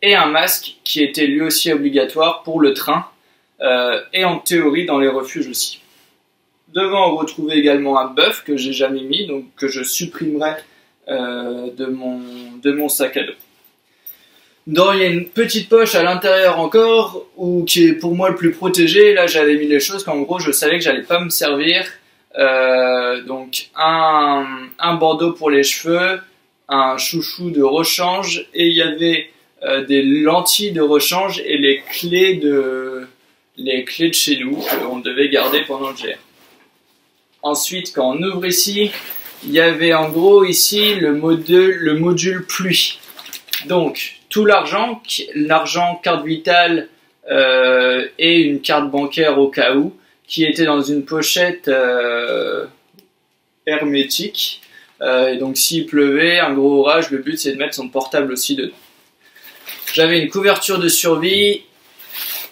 Speaker 1: Et un masque qui était lui aussi obligatoire pour le train et en théorie dans les refuges aussi. Devant, on retrouvait également un bœuf que j'ai jamais mis, donc que je supprimerai de mon sac à dos. Il y a une petite poche à l'intérieur encore, qui est pour moi le plus protégé. Là, j'avais mis les choses qu'en gros, je savais que j'allais pas me servir. Donc, un bandeau pour les cheveux, un chouchou de rechange, et il y avait des lentilles de rechange et les clés de chez nous qu'on devait garder pendant le GR. Ensuite, quand on ouvre ici, il y avait en gros ici le module pluie. Donc, tout l'argent, carte vitale et une carte bancaire au cas où, qui était dans une pochette hermétique. Et donc s'il pleuvait, un gros orage, le but c'est de mettre son portable aussi dedans. J'avais une couverture de survie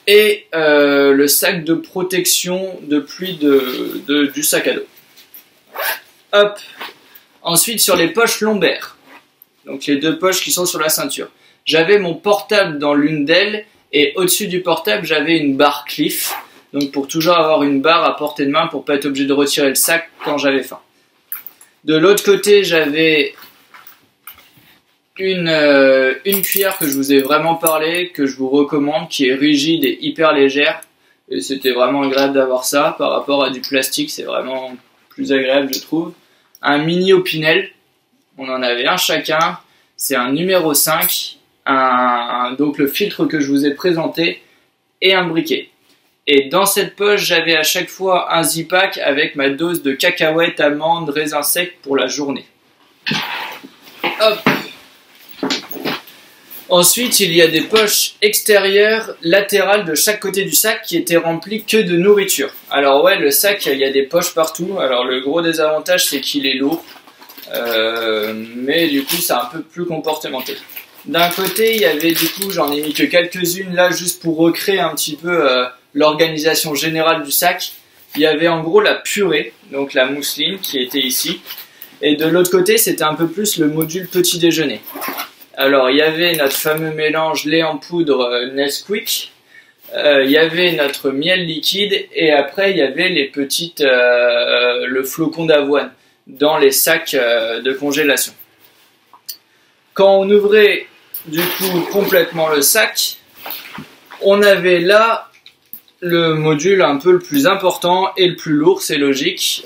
Speaker 1: et le sac de protection de pluie du sac à dos. Hop. Ensuite sur les poches lombaires, donc les 2 poches qui sont sur la ceinture. J'avais mon portable dans l'une d'elles et au-dessus du portable j'avais une barre Cliff, donc pour toujours avoir une barre à portée de main pour pas être obligé de retirer le sac quand j'avais faim. De l'autre côté j'avais une cuillère que je vous ai vraiment parlé, que je vous recommande, qui est rigide et hyper légère, et c'était vraiment agréable d'avoir ça par rapport à du plastique, c'est vraiment plus agréable je trouve. Un mini Opinel, on en avait un chacun, c'est un numéro 5, donc le filtre que je vous ai présenté, et un briquet. Et dans cette poche, j'avais à chaque fois un Zipack avec ma dose de cacahuètes, amandes, raisins secs pour la journée. Hop. Ensuite, il y a des poches extérieures, latérales de chaque côté du sac qui étaient remplies que de nourriture. Alors ouais, le sac, il y a des poches partout. Alors le gros désavantage, c'est qu'il est lourd. Mais du coup, c'est un peu plus comportemental. D'un côté, il y avait du coup, j'en ai mis que quelques-unes là, juste pour recréer un petit peu l'organisation générale du sac. Il y avait en gros la purée, donc la mousseline qui était ici. Et de l'autre côté, c'était un peu plus le module petit déjeuner. Alors, il y avait notre fameux mélange lait en poudre Nesquik. Il y avait notre miel liquide. Et après, il y avait les petites, le flocon d'avoine dans les sacs de congélation. Quand on ouvrait du coup complètement le sac, on avait là le module un peu le plus important et le plus lourd, c'est logique.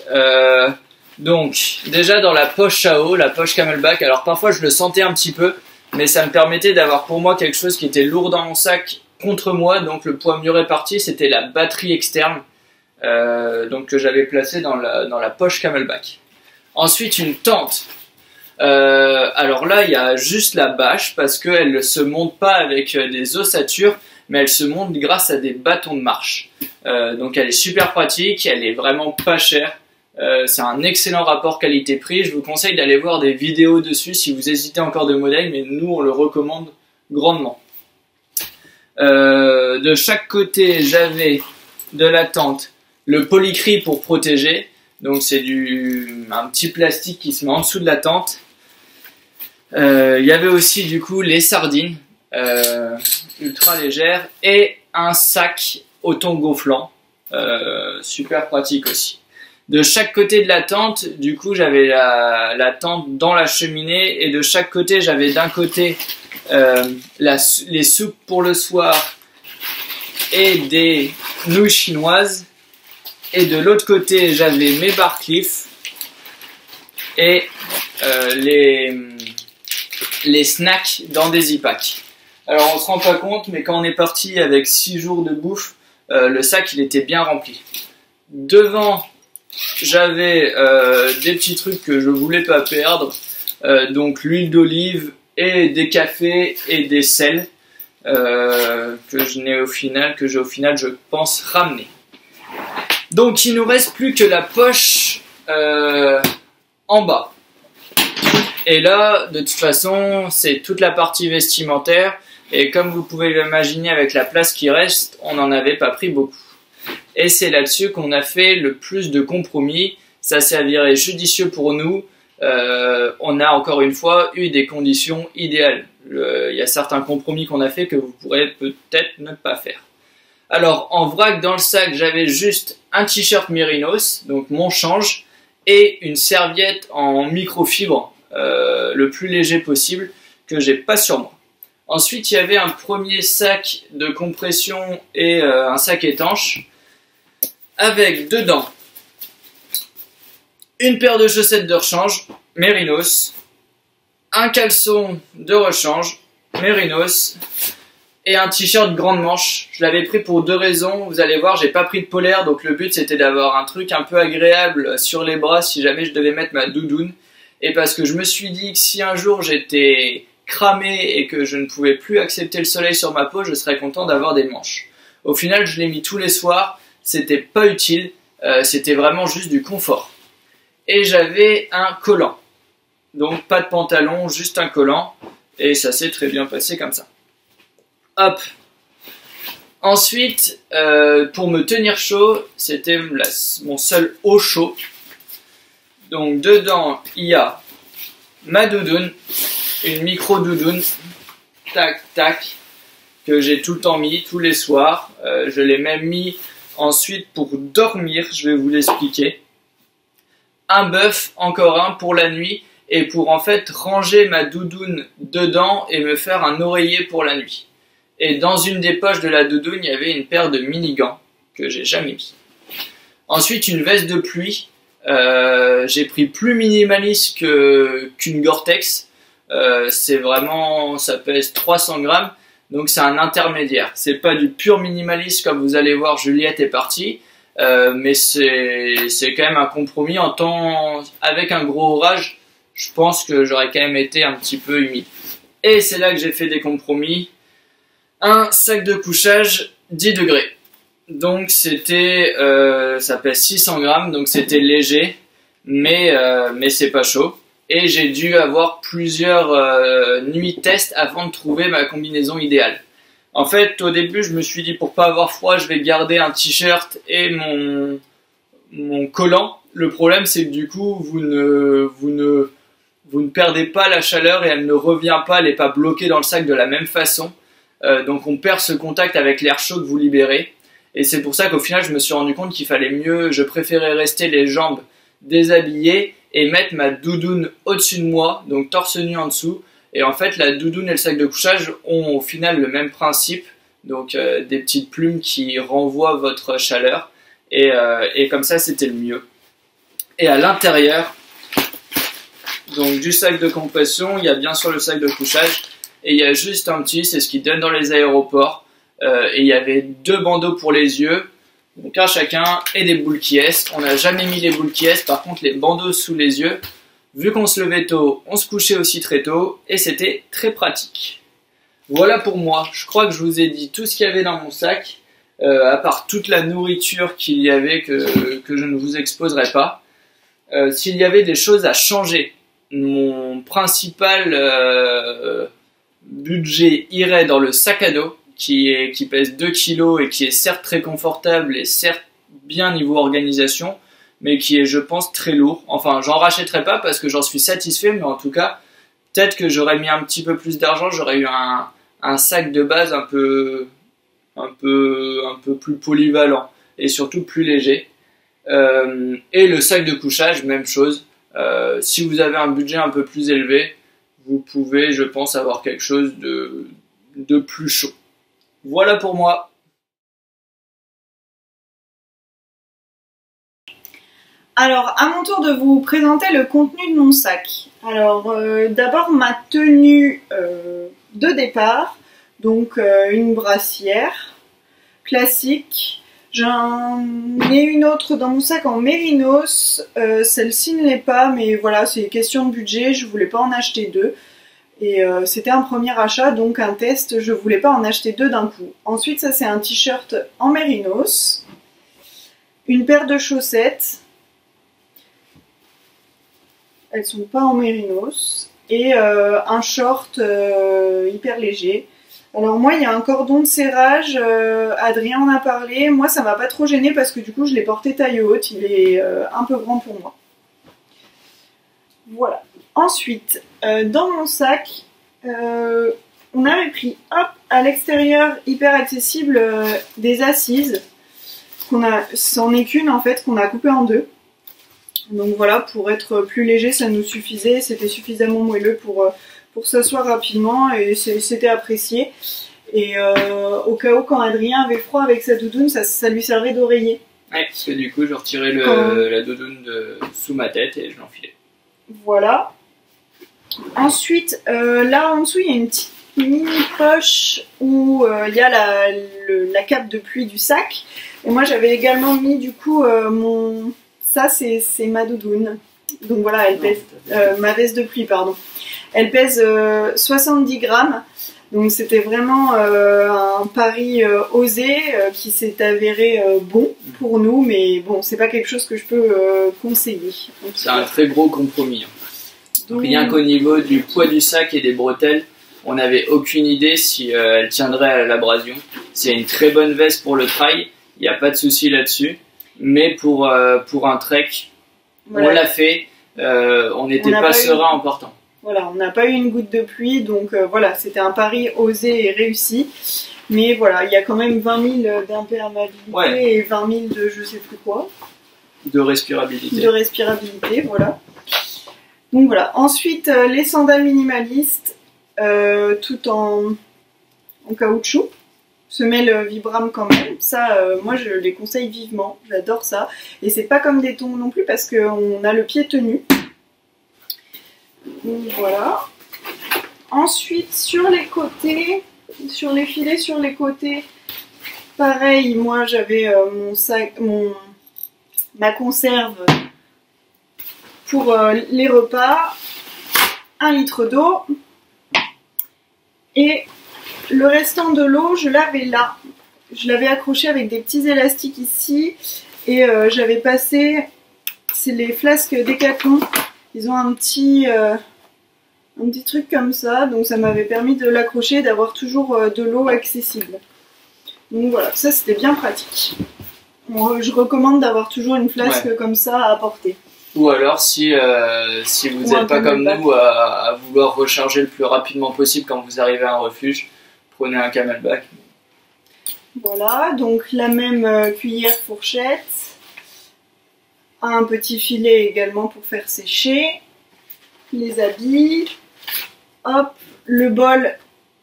Speaker 1: Donc déjà dans la poche à eau, la poche Camelback, alors parfois je le sentais un petit peu, mais ça me permettait d'avoir pour moi quelque chose qui était lourd dans mon sac contre moi, donc le poids mieux réparti, c'était la batterie externe donc que j'avais placée dans la poche Camelback. Ensuite une tente. Alors là il y a juste la bâche parce qu'elle ne se monte pas avec des ossatures, mais elle se monte grâce à des bâtons de marche. Donc elle est super pratique, elle est vraiment pas chère. C'est un excellent rapport qualité-prix. Je vous conseille d'aller voir des vidéos dessus si vous hésitez encore de modèle, mais nous on le recommande grandement. De chaque côté j'avais de la tente le polycry pour protéger, donc c'est un petit plastique qui se met en dessous de la tente. Il y avait aussi du coup les sardines ultra légères et un sac au thon gonflant, super pratique aussi. De chaque côté de la tente, du coup j'avais la tente dans la cheminée et de chaque côté j'avais d'un côté les soupes pour le soir et des nouilles chinoises et de l'autre côté j'avais mes barres Cliff et les snacks dans des e-packs. Alors on se rend pas compte, mais quand on est parti avec 6 jours de bouffe, le sac il était bien rempli. Devant, j'avais des petits trucs que je voulais pas perdre, donc l'huile d'olive et des cafés et des sels que j'ai au final je pense ramener. Donc il nous reste plus que la poche en bas. Et là, de toute façon, c'est toute la partie vestimentaire. Et comme vous pouvez l'imaginer avec la place qui reste, on n'en avait pas pris beaucoup. Et c'est là-dessus qu'on a fait le plus de compromis. Ça s'est avéré judicieux pour nous. On a encore une fois eu des conditions idéales. Il y a certains compromis qu'on a fait que vous pourrez peut-être ne pas faire. Alors en vrac dans le sac, j'avais juste un t-shirt Mérinos, donc mon change, et une serviette en microfibre, le plus léger possible, que j'ai pas sur moi. Ensuite, il y avait un premier sac de compression et un sac étanche, avec dedans une paire de chaussettes de rechange, Mérinos, un caleçon de rechange, Mérinos, et un t-shirt grande manche. Je l'avais pris pour 2 raisons. Vous allez voir, j'ai pas pris de polaire, donc le but c'était d'avoir un truc un peu agréable sur les bras si jamais je devais mettre ma doudoune. Et parce que je me suis dit que si un jour j'étais cramé et que je ne pouvais plus accepter le soleil sur ma peau, je serais content d'avoir des manches. Au final, je l'ai mis tous les soirs. C'était pas utile. C'était vraiment juste du confort. Et j'avais un collant. Donc pas de pantalon, juste un collant. Et ça s'est très bien passé comme ça. Hop. Ensuite, pour me tenir chaud, c'était mon seul eau chaud. Donc dedans, il y a ma doudoune, une micro doudoune, tac tac, que j'ai tout le temps mis, tous les soirs. Je l'ai même mis ensuite pour dormir, je vais vous l'expliquer. Un bœuf, encore un pour la nuit, et pour en fait ranger ma doudoune dedans et me faire un oreiller pour la nuit. Et dans une des poches de la doudoune, il y avait une paire de mini-gants que j'ai jamais mis. Ensuite, une veste de pluie. J'ai pris plus minimaliste qu'une Gore-Tex. C'est vraiment, ça pèse 300 grammes. Donc c'est un intermédiaire. C'est pas du pur minimaliste comme vous allez voir, Juliette est partie. Mais c'est quand même un compromis en temps, avec un gros orage. Je pense que j'aurais quand même été un petit peu humide. Et c'est là que j'ai fait des compromis. Un sac de couchage 10 degrés. Donc c'était, ça pèse 600 grammes, donc c'était léger, mais c'est pas chaud. Et j'ai dû avoir plusieurs nuits test avant de trouver ma combinaison idéale. En fait, au début, je me suis dit pour pas avoir froid, je vais garder un t-shirt et mon collant. Le problème, c'est que du coup, vous ne perdez pas la chaleur et elle ne revient pas, elle n'est pas bloquée dans le sac de la même façon. Donc on perd ce contact avec l'air chaud que vous libérez. Et c'est pour ça qu'au final, je me suis rendu compte qu'il fallait mieux, je préférais rester les jambes déshabillées et mettre ma doudoune au-dessus de moi, donc torse nu en dessous. Et en fait, la doudoune et le sac de couchage ont au final le même principe, donc des petites plumes qui renvoient votre chaleur. Et comme ça, c'était le mieux. Et à l'intérieur, donc du sac de compression, il y a bien sûr le sac de couchage. Et il y a juste un petit, c'est ce qu'ils donnent dans les aéroports. Et il y avait 2 bandeaux pour les yeux, donc un chacun, et des boules qui est. On n'a jamais mis les boules qui est, par contre les bandeaux sous les yeux. Vu qu'on se levait tôt, on se couchait aussi très tôt, et c'était très pratique. Voilà pour moi, je crois que je vous ai dit tout ce qu'il y avait dans mon sac, à part toute la nourriture qu'il y avait que je ne vous exposerai pas. S'il y avait des choses à changer, mon principal budget irait dans le sac à dos, qui pèse 2 kg et qui est certes très confortable et certes bien niveau organisation, mais qui est, je pense, très lourd. Enfin, j'en rachèterai pas parce que j'en suis satisfait, mais en tout cas, peut-être que j'aurais mis un petit peu plus d'argent, j'aurais eu un sac de base un peu plus polyvalent et surtout plus léger. Et le sac de couchage, même chose. Si vous avez un budget un peu plus élevé, vous pouvez, je pense, avoir quelque chose de plus chaud. Voilà pour moi.
Speaker 2: Alors, à mon tour de vous présenter le contenu de mon sac. Alors, d'abord ma tenue de départ, donc une brassière classique. J'en ai une autre dans mon sac en mérinos, celle-ci ne l'est pas, mais voilà, c'est question de budget, je voulais pas en acheter deux. Et c'était un premier achat, donc un test, je voulais pas en acheter deux d'un coup. Ensuite, ça c'est un t-shirt en mérinos, une paire de chaussettes, elles sont pas en mérinos, et un short hyper léger. Alors moi, il y a un cordon de serrage, Adrien en a parlé, moi ça m'a pas trop gêné parce que du coup je l'ai porté taille haute, il est un peu grand pour moi. Voilà. Ensuite, dans mon sac, on avait pris, hop, à l'extérieur, hyper accessible, des assises. C'en est qu'une en fait, qu'on a coupée en deux. Donc voilà, pour être plus léger, ça nous suffisait, c'était suffisamment moelleux pour s'asseoir rapidement et c'était apprécié. Et au cas où, quand Adrien avait froid avec sa doudoune, ça lui servait d'oreiller.
Speaker 1: Ouais, parce que du coup, je retirais la doudoune sous ma tête et je l'enfilais.
Speaker 2: Voilà. Ensuite, là en dessous, il y a une petite mini poche où il y a la cape de pluie du sac. Et moi, j'avais également mis du coup ça, c'est ma doudoune. Donc voilà, elle pèse ma veste de pluie, pardon. Elle pèse 70 grammes. Donc c'était vraiment un pari osé qui s'est avéré bon pour nous, mais bon, c'est pas quelque chose que je peux conseiller.
Speaker 1: C'est un très gros compromis. Donc, rien qu'au niveau du poids du sac et des bretelles, on n'avait aucune idée si elle tiendrait à l'abrasion. C'est une très bonne veste pour le trail, il n'y a pas de souci là-dessus. Mais pour un trek, voilà. On l'a fait, on n'était pas serein en portant.
Speaker 2: Voilà, on n'a pas eu une goutte de pluie, donc voilà, c'était un pari osé et réussi. Mais voilà, il y a quand même 20 000 d'imperméabilité et 20 000 de je sais plus quoi.
Speaker 1: De respirabilité.
Speaker 2: De respirabilité, voilà. Donc voilà. Ensuite, les sandales minimalistes, tout en caoutchouc. Semelle Vibram quand même. Ça, moi, je les conseille vivement. J'adore ça. Et c'est pas comme des tongs non plus parce qu'on a le pied tenu. Donc voilà. Ensuite, sur les côtés, sur les filets sur les côtés, pareil, moi j'avais mon sac, ma conserve pour les repas, 1 litre d'eau, et le restant de l'eau, je l'avais là. Je l'avais accroché avec des petits élastiques ici, et j'avais passé, c'est les flasques Décathlon. Ils ont un petit truc comme ça, donc ça m'avait permis de l'accrocher, d'avoir toujours de l'eau accessible. Donc voilà, ça c'était bien pratique. Je recommande d'avoir toujours une flasque comme ça à porter.
Speaker 1: Ou alors si vous n'êtes pas comme nous à vouloir recharger le plus rapidement possible quand vous arrivez à un refuge, prenez un camelback.
Speaker 2: Voilà, donc la même cuillère fourchette, un petit filet également pour faire sécher, les habits, hop, le bol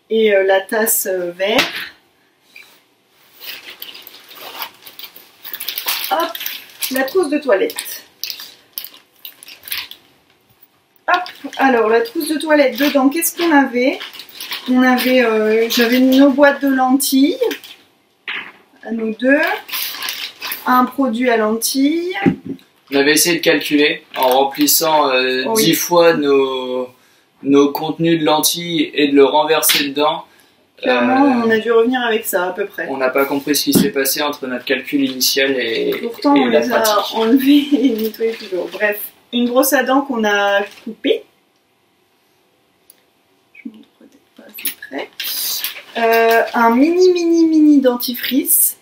Speaker 2: et la tasse vert, hop, la trousse de toilette. Hop, alors la trousse de toilette, dedans, qu'est-ce qu'on avait? On avait, j'avais nos boîtes de lentilles, à nous deux, un produit à lentilles.
Speaker 1: On avait essayé de calculer en remplissant 10 fois nos contenus de lentilles et de le renverser dedans.
Speaker 2: Clairement, on a dû revenir avec ça à peu près.
Speaker 1: On n'a pas compris ce qui s'est passé entre notre calcul initial et
Speaker 2: pourtant, on les a enlevés et nettoyés toujours. Bref, une brosse à dents qu'on a coupée. Je montre peut-être pas assez près. Un mini dentifrice.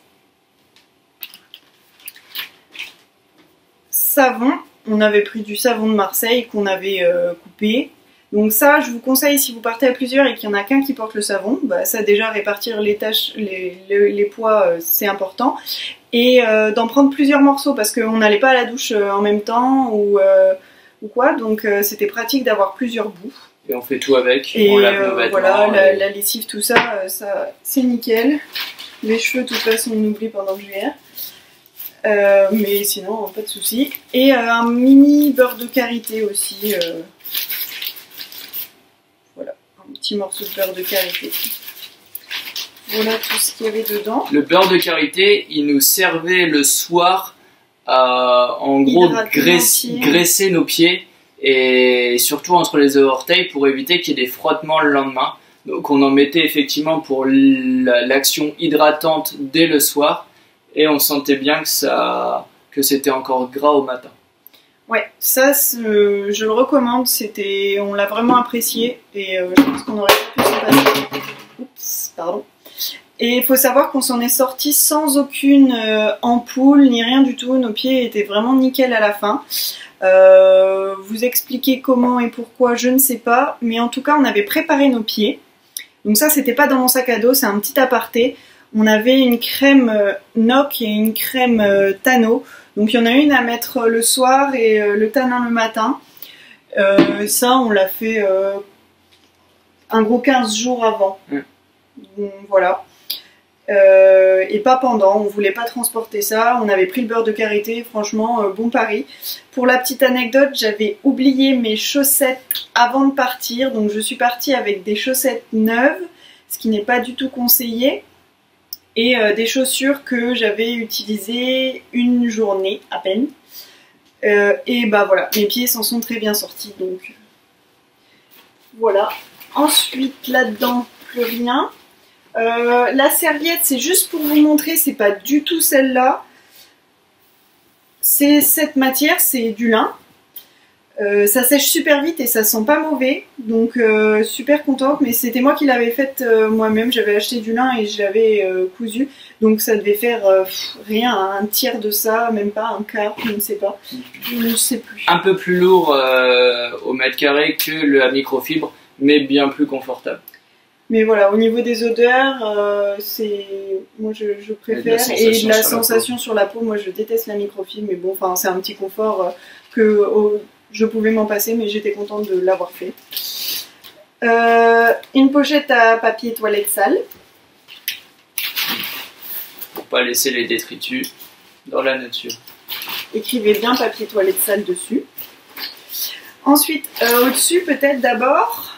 Speaker 2: Savon. On avait pris du savon de Marseille qu'on avait coupé. Donc ça, je vous conseille, si vous partez à plusieurs et qu'il n'y en a qu'un qui porte le savon, bah ça déjà répartir les tâches, les poids, c'est important. Et d'en prendre plusieurs morceaux parce qu'on n'allait pas à la douche en même temps ou quoi. Donc c'était pratique d'avoir plusieurs bouts.
Speaker 1: Et on fait tout avec,
Speaker 2: et
Speaker 1: on lave nos vêtements.
Speaker 2: Voilà, la lessive, tout ça, ça c'est nickel. Les cheveux, de toute façon, on oublie pendant que je vais. Mais sinon, pas de souci. Et un mini beurre de karité aussi. Voilà, un petit morceau de beurre de karité. Voilà tout ce qu'il y avait dedans.
Speaker 1: Le beurre de karité, il nous servait le soir à, en gros, graisser nos pieds et surtout entre les orteils pour éviter qu'il y ait des frottements le lendemain. Donc on en mettait effectivement pour l'action hydratante dès le soir et on sentait bien que c'était encore gras au matin.
Speaker 2: Ouais, ça je le recommande, on l'a vraiment apprécié et je pense qu'on aurait pu s'en passer. Oups, pardon. Et il faut savoir qu'on s'en est sorti sans aucune ampoule ni rien du tout, nos pieds étaient vraiment nickel à la fin. Vous expliquer comment et pourquoi, je ne sais pas, mais en tout cas on avait préparé nos pieds. Donc ça c'était pas dans mon sac à dos, c'est un petit aparté. On avait une crème NOC et une crème Tano. Donc il y en a une à mettre le soir et le tanin le matin. Ça on l'a fait un gros 15 jours avant. Donc, voilà. Et pas pendant, on voulait pas transporter ça, on avait pris le beurre de karité, franchement bon pari. Pour la petite anecdote, j'avais oublié mes chaussettes avant de partir, donc je suis partie avec des chaussettes neuves, ce qui n'est pas du tout conseillé, et des chaussures que j'avais utilisées une journée à peine. Et bah voilà, mes pieds s'en sont très bien sortis, donc voilà. Ensuite là-dedans, plus rien. La serviette, c'est juste pour vous montrer, c'est pas du tout celle-là. C'est cette matière, c'est du lin. Ça sèche super vite et ça sent pas mauvais, donc super contente. Mais c'était moi qui l'avais faite moi-même. J'avais acheté du lin et je l'avais cousu, donc ça devait faire rien, un tiers de ça, même pas un quart, je ne sais pas. Je ne sais plus.
Speaker 1: Un peu plus lourd au mètre carré que le microfibre, mais bien plus confortable.
Speaker 2: Mais voilà, au niveau des odeurs, moi je préfère. Et de la sensation sur la peau, moi je déteste la microfibre, mais bon, enfin c'est un petit confort que je pouvais m'en passer, mais j'étais contente de l'avoir fait. Une pochette à papier toilette sale.
Speaker 1: Pour pas laisser les détritus dans la nature.
Speaker 2: Écrivez bien papier toilette sale dessus. Ensuite, au-dessus peut-être d'abord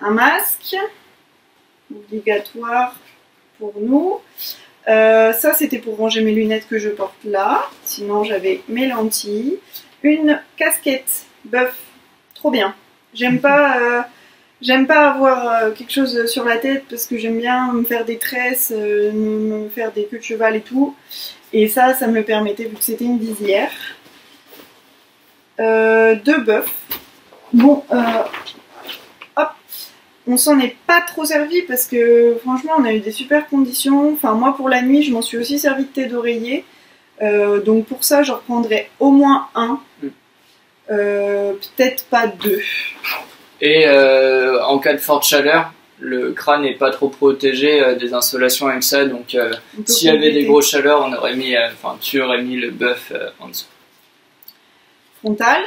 Speaker 2: un masque, obligatoire pour nous. Ça c'était pour ranger mes lunettes que je porte là. Sinon j'avais mes lentilles. Une casquette bœuf, trop bien. J'aime pas avoir quelque chose sur la tête parce que j'aime bien me faire des tresses, me faire des queues de cheval et tout. Et ça me permettait, vu que c'était une visière. Deux bœufs. Bon, hop. On s'en est pas trop servi parce que franchement on a eu des super conditions. Enfin moi pour la nuit je m'en suis aussi servi de thé d'oreiller. Donc pour ça j'en reprendrai au moins un. Peut-être pas deux.
Speaker 1: Et en cas de forte chaleur, le crâne n'est pas trop protégé des insolations avec ça. Donc s'il y avait des grosses chaleurs, on aurait mis, tu aurais mis le bœuf en dessous.
Speaker 2: Frontal.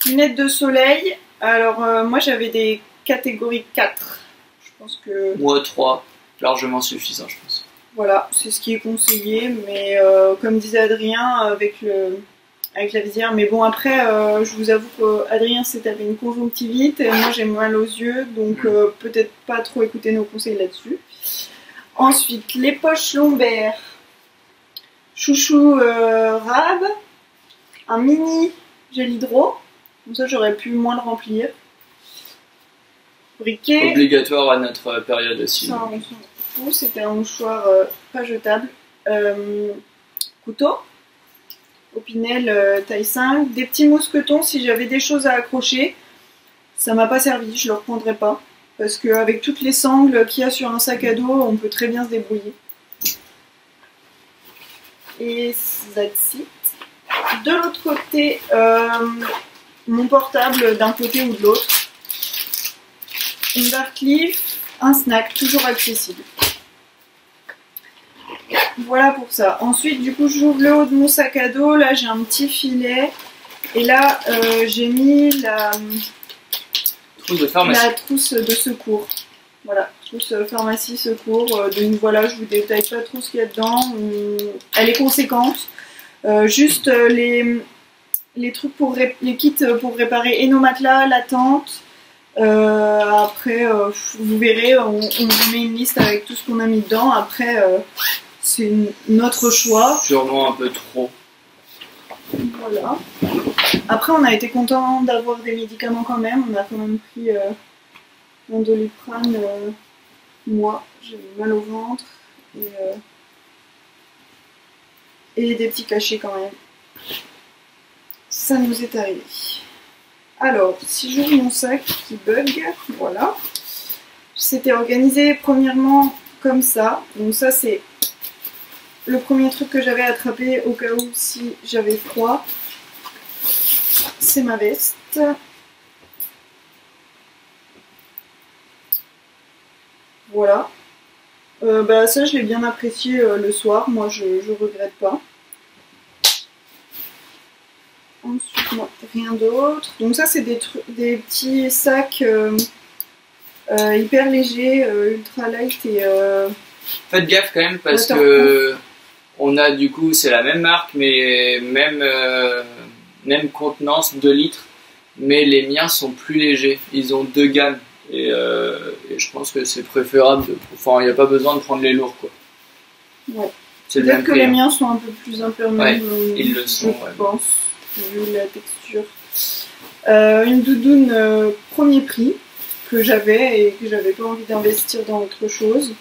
Speaker 2: Lunettes de soleil, alors moi j'avais des catégories 4, je pense que...
Speaker 1: Moi 3, largement suffisant je pense.
Speaker 2: Voilà, c'est ce qui est conseillé, mais comme disait Adrien, avec la visière, mais bon après, je vous avoue qu'Adrien s'est tapé une conjonctivite, et moi j'ai mal aux yeux, donc peut-être pas trop écouter nos conseils là-dessus. Ensuite, les poches lombaires, chouchou rab, un mini gel hydro. Comme ça, j'aurais pu moins le remplir. Briquet.
Speaker 1: Obligatoire à notre période aussi.
Speaker 2: Ça, on s'en fout. C'était un mouchoir pas jetable. Couteau. Opinel taille 5. Des petits mousquetons si j'avais des choses à accrocher. Ça m'a pas servi, je le reprendrai pas. Parce qu'avec toutes les sangles qu'il y a sur un sac à dos, on peut très bien se débrouiller. Et that's it. De l'autre côté, mon portable d'un côté ou de l'autre, une Darkleaf, un snack, toujours accessible. Voilà pour ça. Ensuite, du coup, j'ouvre le haut de mon sac à dos. Là, j'ai un petit filet. Et là, j'ai mis la trousse de secours. Voilà, tous pharmacie, secours. Donc voilà, je vous détaille pas trop ce qu'il y a dedans. Elle est conséquente. Juste les trucs pour les kits pour réparer et nos matelas, la tente. Après, vous verrez, on vous met une liste avec tout ce qu'on a mis dedans. Après, c'est notre choix.
Speaker 1: Sûrement un peu trop.
Speaker 2: Voilà. Après, on a été content d'avoir des médicaments quand même. On a quand même pris un Doliprane. Moi, j'ai mal au ventre. Et des petits cachets quand même. Ça nous est arrivé. Alors, si j'ouvre mon sac qui bug, voilà. C'était organisé premièrement comme ça. Donc ça, c'est le premier truc que j'avais attrapé au cas où si j'avais froid. C'est ma veste. Voilà. Bah ça, je l'ai bien apprécié le soir. Moi, je regrette pas. Ensuite, moi, rien d'autre. Donc ça, c'est des petits sacs hyper légers, ultra light et...
Speaker 1: Faites gaffe quand même parce que on a du coup, c'est la même marque, mais même contenance, 2 litres. Mais les miens sont plus légers. Ils ont 2 gammes. Et je pense que c'est préférable. Enfin, il n'y a pas besoin de prendre les lourds, quoi.
Speaker 2: Ouais.
Speaker 1: C'est
Speaker 2: peut-être que les miens sont un peu plus imperméables.
Speaker 1: Ouais, ils le sont,
Speaker 2: je pense, vu la texture. Une doudoune premier prix que j'avais et que j'avais pas envie d'investir dans autre chose.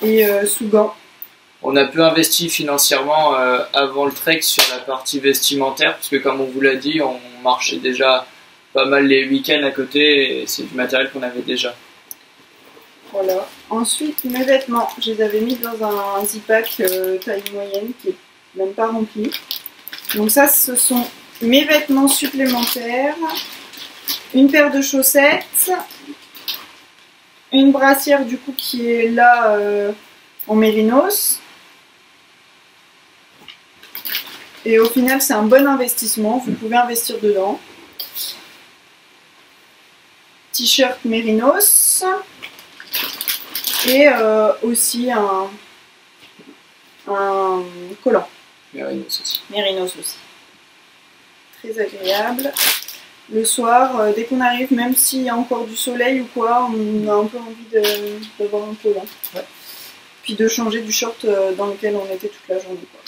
Speaker 2: Et sous gants.
Speaker 1: On a peu investi financièrement avant le trek sur la partie vestimentaire, parce que comme on vous l'a dit, on marchait déjà pas mal les week-ends à côté, et c'est du matériel qu'on avait déjà.
Speaker 2: Voilà. Ensuite, mes vêtements, je les avais mis dans un zip-pack taille moyenne qui est même pas rempli. Donc ça, ce sont mes vêtements supplémentaires, une paire de chaussettes, une brassière du coup qui est là en mérinos. Et au final, c'est un bon investissement, vous pouvez investir dedans. T-shirt mérinos. Et aussi un collant.
Speaker 1: Mérinos aussi.
Speaker 2: Mérinos aussi. Très agréable. Le soir, dès qu'on arrive, même s'il y a encore du soleil ou quoi, on a un peu envie d'avoir un collant. Ouais. Puis de changer du short dans lequel on était toute la journée, quoi.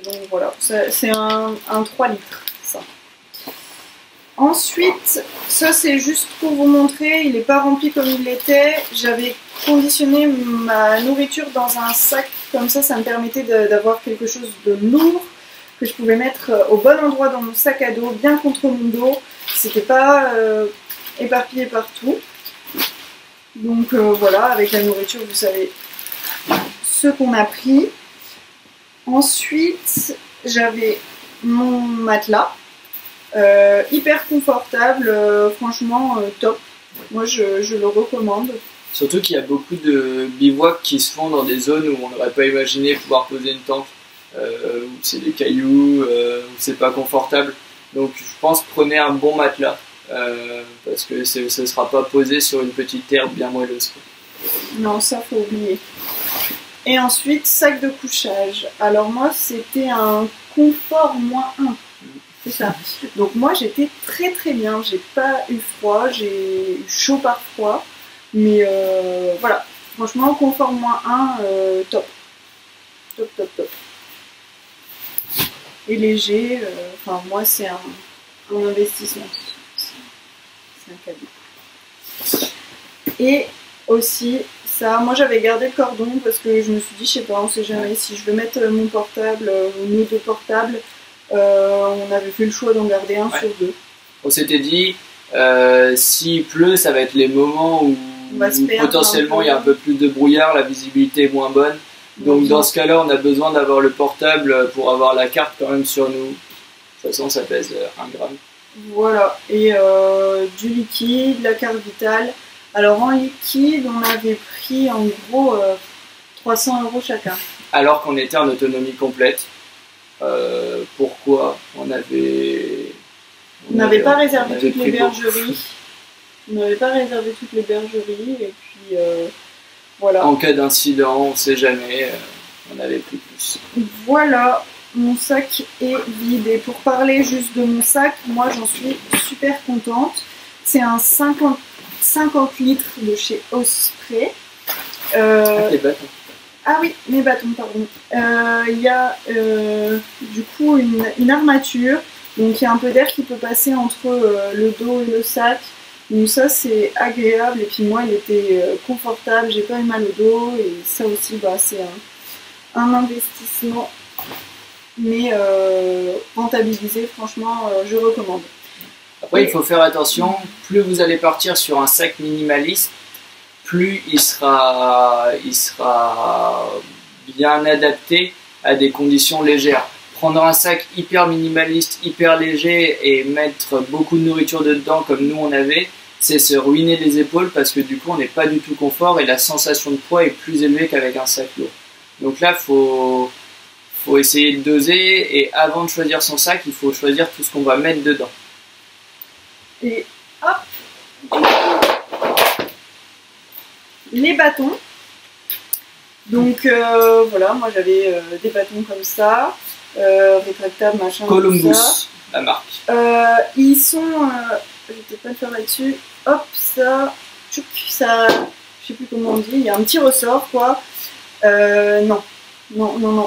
Speaker 2: Donc voilà, c'est un 3 litres, ça. Ensuite, ça c'est juste pour vous montrer, il n'est pas rempli comme il l'était. J'avais conditionné ma nourriture dans un sac, comme ça me permettait d'avoir quelque chose de lourd que je pouvais mettre au bon endroit dans mon sac à dos, bien contre mon dos. C'était pas éparpillé partout. Donc voilà, avec la nourriture, vous savez ce qu'on a pris. Ensuite, j'avais mon matelas. Hyper confortable, franchement top. Moi je le recommande.
Speaker 1: Surtout qu'il y a beaucoup de bivouacs qui se font dans des zones où on n'aurait pas imaginé pouvoir poser une tente, où c'est des cailloux, où c'est pas confortable. Donc je pense prenez un bon matelas, parce que ce ne sera pas posé sur une petite terre bien moelleuse.
Speaker 2: Non, ça faut oublier. Et ensuite, sac de couchage. Alors moi c'était un confort -1. C'est ça. Donc moi j'étais très très bien, j'ai pas eu froid, j'ai eu chaud par froid, mais voilà, franchement confort -1, top. Top top top. Et léger, enfin moi c'est un investissement, c'est un cadeau. Et aussi ça, moi j'avais gardé le cordon parce que je me suis dit, je sais pas, on sait jamais, si je veux mettre mon portable, nos 2 portables, on avait fait le choix d'en garder un sur 2.
Speaker 1: On s'était dit, s'il pleut, ça va être les moments où potentiellement il y a un peu plus de brouillard, la visibilité est moins bonne. Donc dans ce cas-là, on a besoin d'avoir le portable pour avoir la carte quand même sur nous. De toute façon, ça pèse 1 gramme.
Speaker 2: Voilà, et du liquide, la carte vitale. Alors en liquide, on avait pris en gros 300 € chacun.
Speaker 1: Alors qu'on était en autonomie complète. Pourquoi on n'avait
Speaker 2: pas réservé toutes les bergeries. On n'avait pas réservé toutes les bergeries et puis voilà.
Speaker 1: En cas d'incident, on ne sait jamais, on avait pris plus.
Speaker 2: Voilà, mon sac est vide. Et pour parler juste de mon sac, moi j'en suis super contente. C'est un 50 litres de chez Osprey.
Speaker 1: Les bâtons.
Speaker 2: Ah oui, mes bâtons, pardon. Il y a du coup une armature. Donc il y a un peu d'air qui peut passer entre le dos et le sac. Donc ça c'est agréable. Et puis moi il était confortable, j'ai pas eu mal au dos. Et ça aussi bah, c'est un investissement. Mais rentabilisé, franchement je recommande.
Speaker 1: Après il faut faire attention, plus vous allez partir sur un sac minimaliste, plus il sera bien adapté à des conditions légères. Prendre un sac hyper minimaliste, hyper léger et mettre beaucoup de nourriture dedans comme nous on avait, c'est se ruiner les épaules parce que du coup on n'est pas du tout confort et la sensation de poids est plus élevée qu'avec un sac lourd. Donc là faut essayer de doser et avant de choisir son sac, il faut choisir tout ce qu'on va mettre dedans.
Speaker 2: Et hop, les bâtons. Donc voilà, moi j'avais des bâtons comme ça, rétractables, machin.
Speaker 1: Columbus, la marque.
Speaker 2: Ils sont, je vais peut-être pas le faire là-dessus. Hop, ça, tchouk, ça, je sais plus comment on dit. Il y a un petit ressort quoi. Non,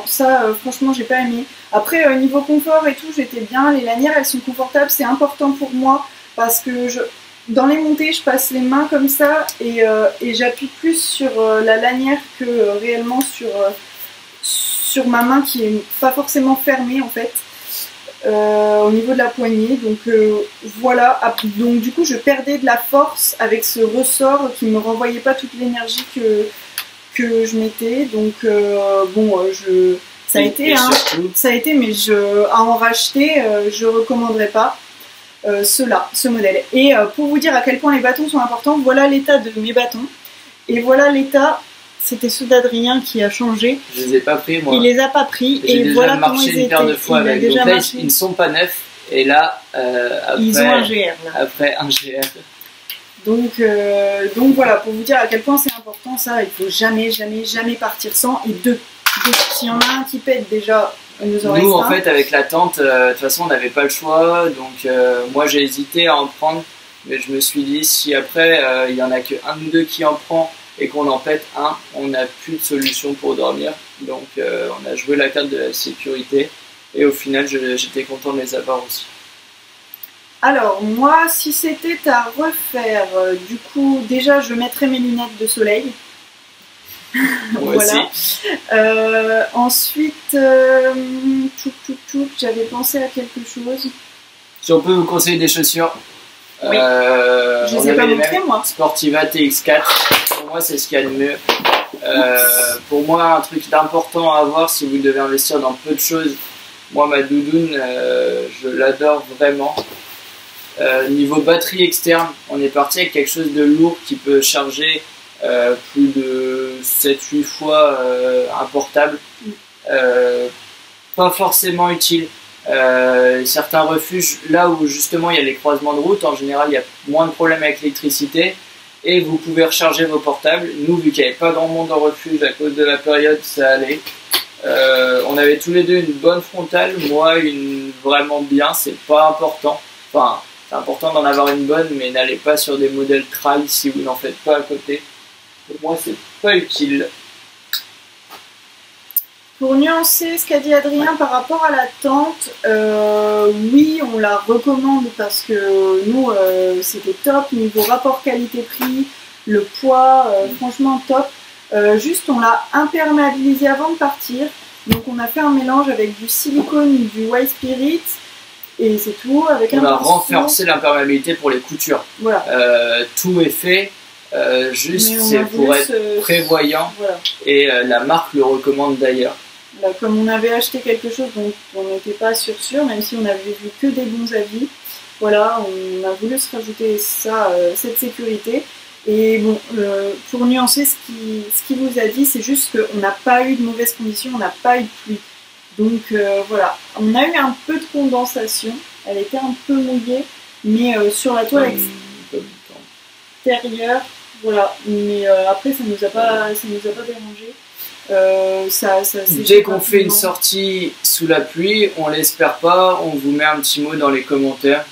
Speaker 2: ça franchement j'ai pas aimé. Après niveau confort et tout, j'étais bien. Les lanières elles sont confortables, c'est important pour moi parce que dans les montées, je passe les mains comme ça et j'appuie plus sur la lanière que réellement sur ma main qui est pas forcément fermée en fait au niveau de la poignée. Donc voilà. Donc du coup, je perdais de la force avec ce ressort qui me renvoyait pas toute l'énergie que je mettais. Donc bon, ça a été, mais à en racheter, je recommanderais pas. Ce modèle. Et pour vous dire à quel point les bâtons sont importants, voilà l'état de mes bâtons. Et voilà l'état, c'était ceux d'Adrien qui a changé.
Speaker 1: Je les ai pas pris moi.
Speaker 2: Il les a pas pris.
Speaker 1: J'ai
Speaker 2: et
Speaker 1: déjà
Speaker 2: voilà
Speaker 1: marché
Speaker 2: comment ils
Speaker 1: une paire de
Speaker 2: étaient.
Speaker 1: fois avec. Donc là, ils ne sont pas neufs. Et là, après,
Speaker 2: ils ont un GR là.
Speaker 1: Après un GR.
Speaker 2: Donc voilà, pour vous dire à quel point c'est important, ça, il faut jamais partir sans. Et s'il y en a un qui pète déjà,
Speaker 1: nous en fait avec la tente, de toute façon on n'avait pas le choix, donc moi j'ai hésité à en prendre, mais je me suis dit si après il y en a que un ou deux qui en prend et qu'on en pète un, on n'a plus de solution pour dormir, donc on a joué la carte de la sécurité et au final j'étais content de les avoir aussi.
Speaker 2: Alors moi si c'était à refaire, du coup déjà je mettrais mes lunettes de soleil. Voilà. Ensuite, j'avais pensé à quelque chose.
Speaker 1: Si on peut vous conseiller des chaussures,
Speaker 2: oui. Je les ai pas montrées moi.
Speaker 1: Sportiva TX4, pour moi c'est ce qu'il y a de mieux. Pour moi un truc d'important à avoir si vous devez investir dans peu de choses, moi ma doudoune je l'adore vraiment. Niveau batterie externe, on est parti avec quelque chose de lourd qui peut charger plus de 7-8 fois un portable, pas forcément utile. Certains refuges, là où justement il y a les croisements de route, en général il y a moins de problèmes avec l'électricité et vous pouvez recharger vos portables. Nous, vu qu'il n'y avait pas grand monde en refuge à cause de la période, ça allait. On avait tous les deux une bonne frontale, moi une vraiment bien, c'est pas important. Enfin, c'est important d'en avoir une bonne, mais n'allez pas sur des modèles trail si vous n'en faites pas à côté. Pour moi, c'est pas utile.
Speaker 2: Pour nuancer ce qu'a dit Adrien par rapport à la tente, oui, on la recommande parce que nous, c'était top. Niveau rapport qualité-prix, le poids, franchement top. Juste, on l'a imperméabilisé avant de partir. Donc, on a fait un mélange avec du silicone, du white spirit. Et c'est tout. Avec
Speaker 1: on a renforcé l'imperméabilité pour les coutures.
Speaker 2: Voilà.
Speaker 1: Tout est fait. Juste c'est pour être prévoyant, voilà. Et la marque le recommande d'ailleurs.
Speaker 2: Là, comme on avait acheté quelque chose dont on n'était pas sûr, même si on avait vu que des bons avis, voilà, on a voulu se rajouter ça, cette sécurité. Et bon, pour nuancer ce qu'il vous a dit, c'est juste qu'on n'a pas eu de mauvaises conditions, on n'a pas eu de pluie. Donc voilà, on a eu un peu de condensation, elle était un peu mouillée, mais sur la toile... l'extérieur. Voilà, mais après ça nous a pas dérangé.
Speaker 1: Dès qu'on fait une sortie sous la pluie, on l'espère pas, on vous met un petit mot dans les commentaires.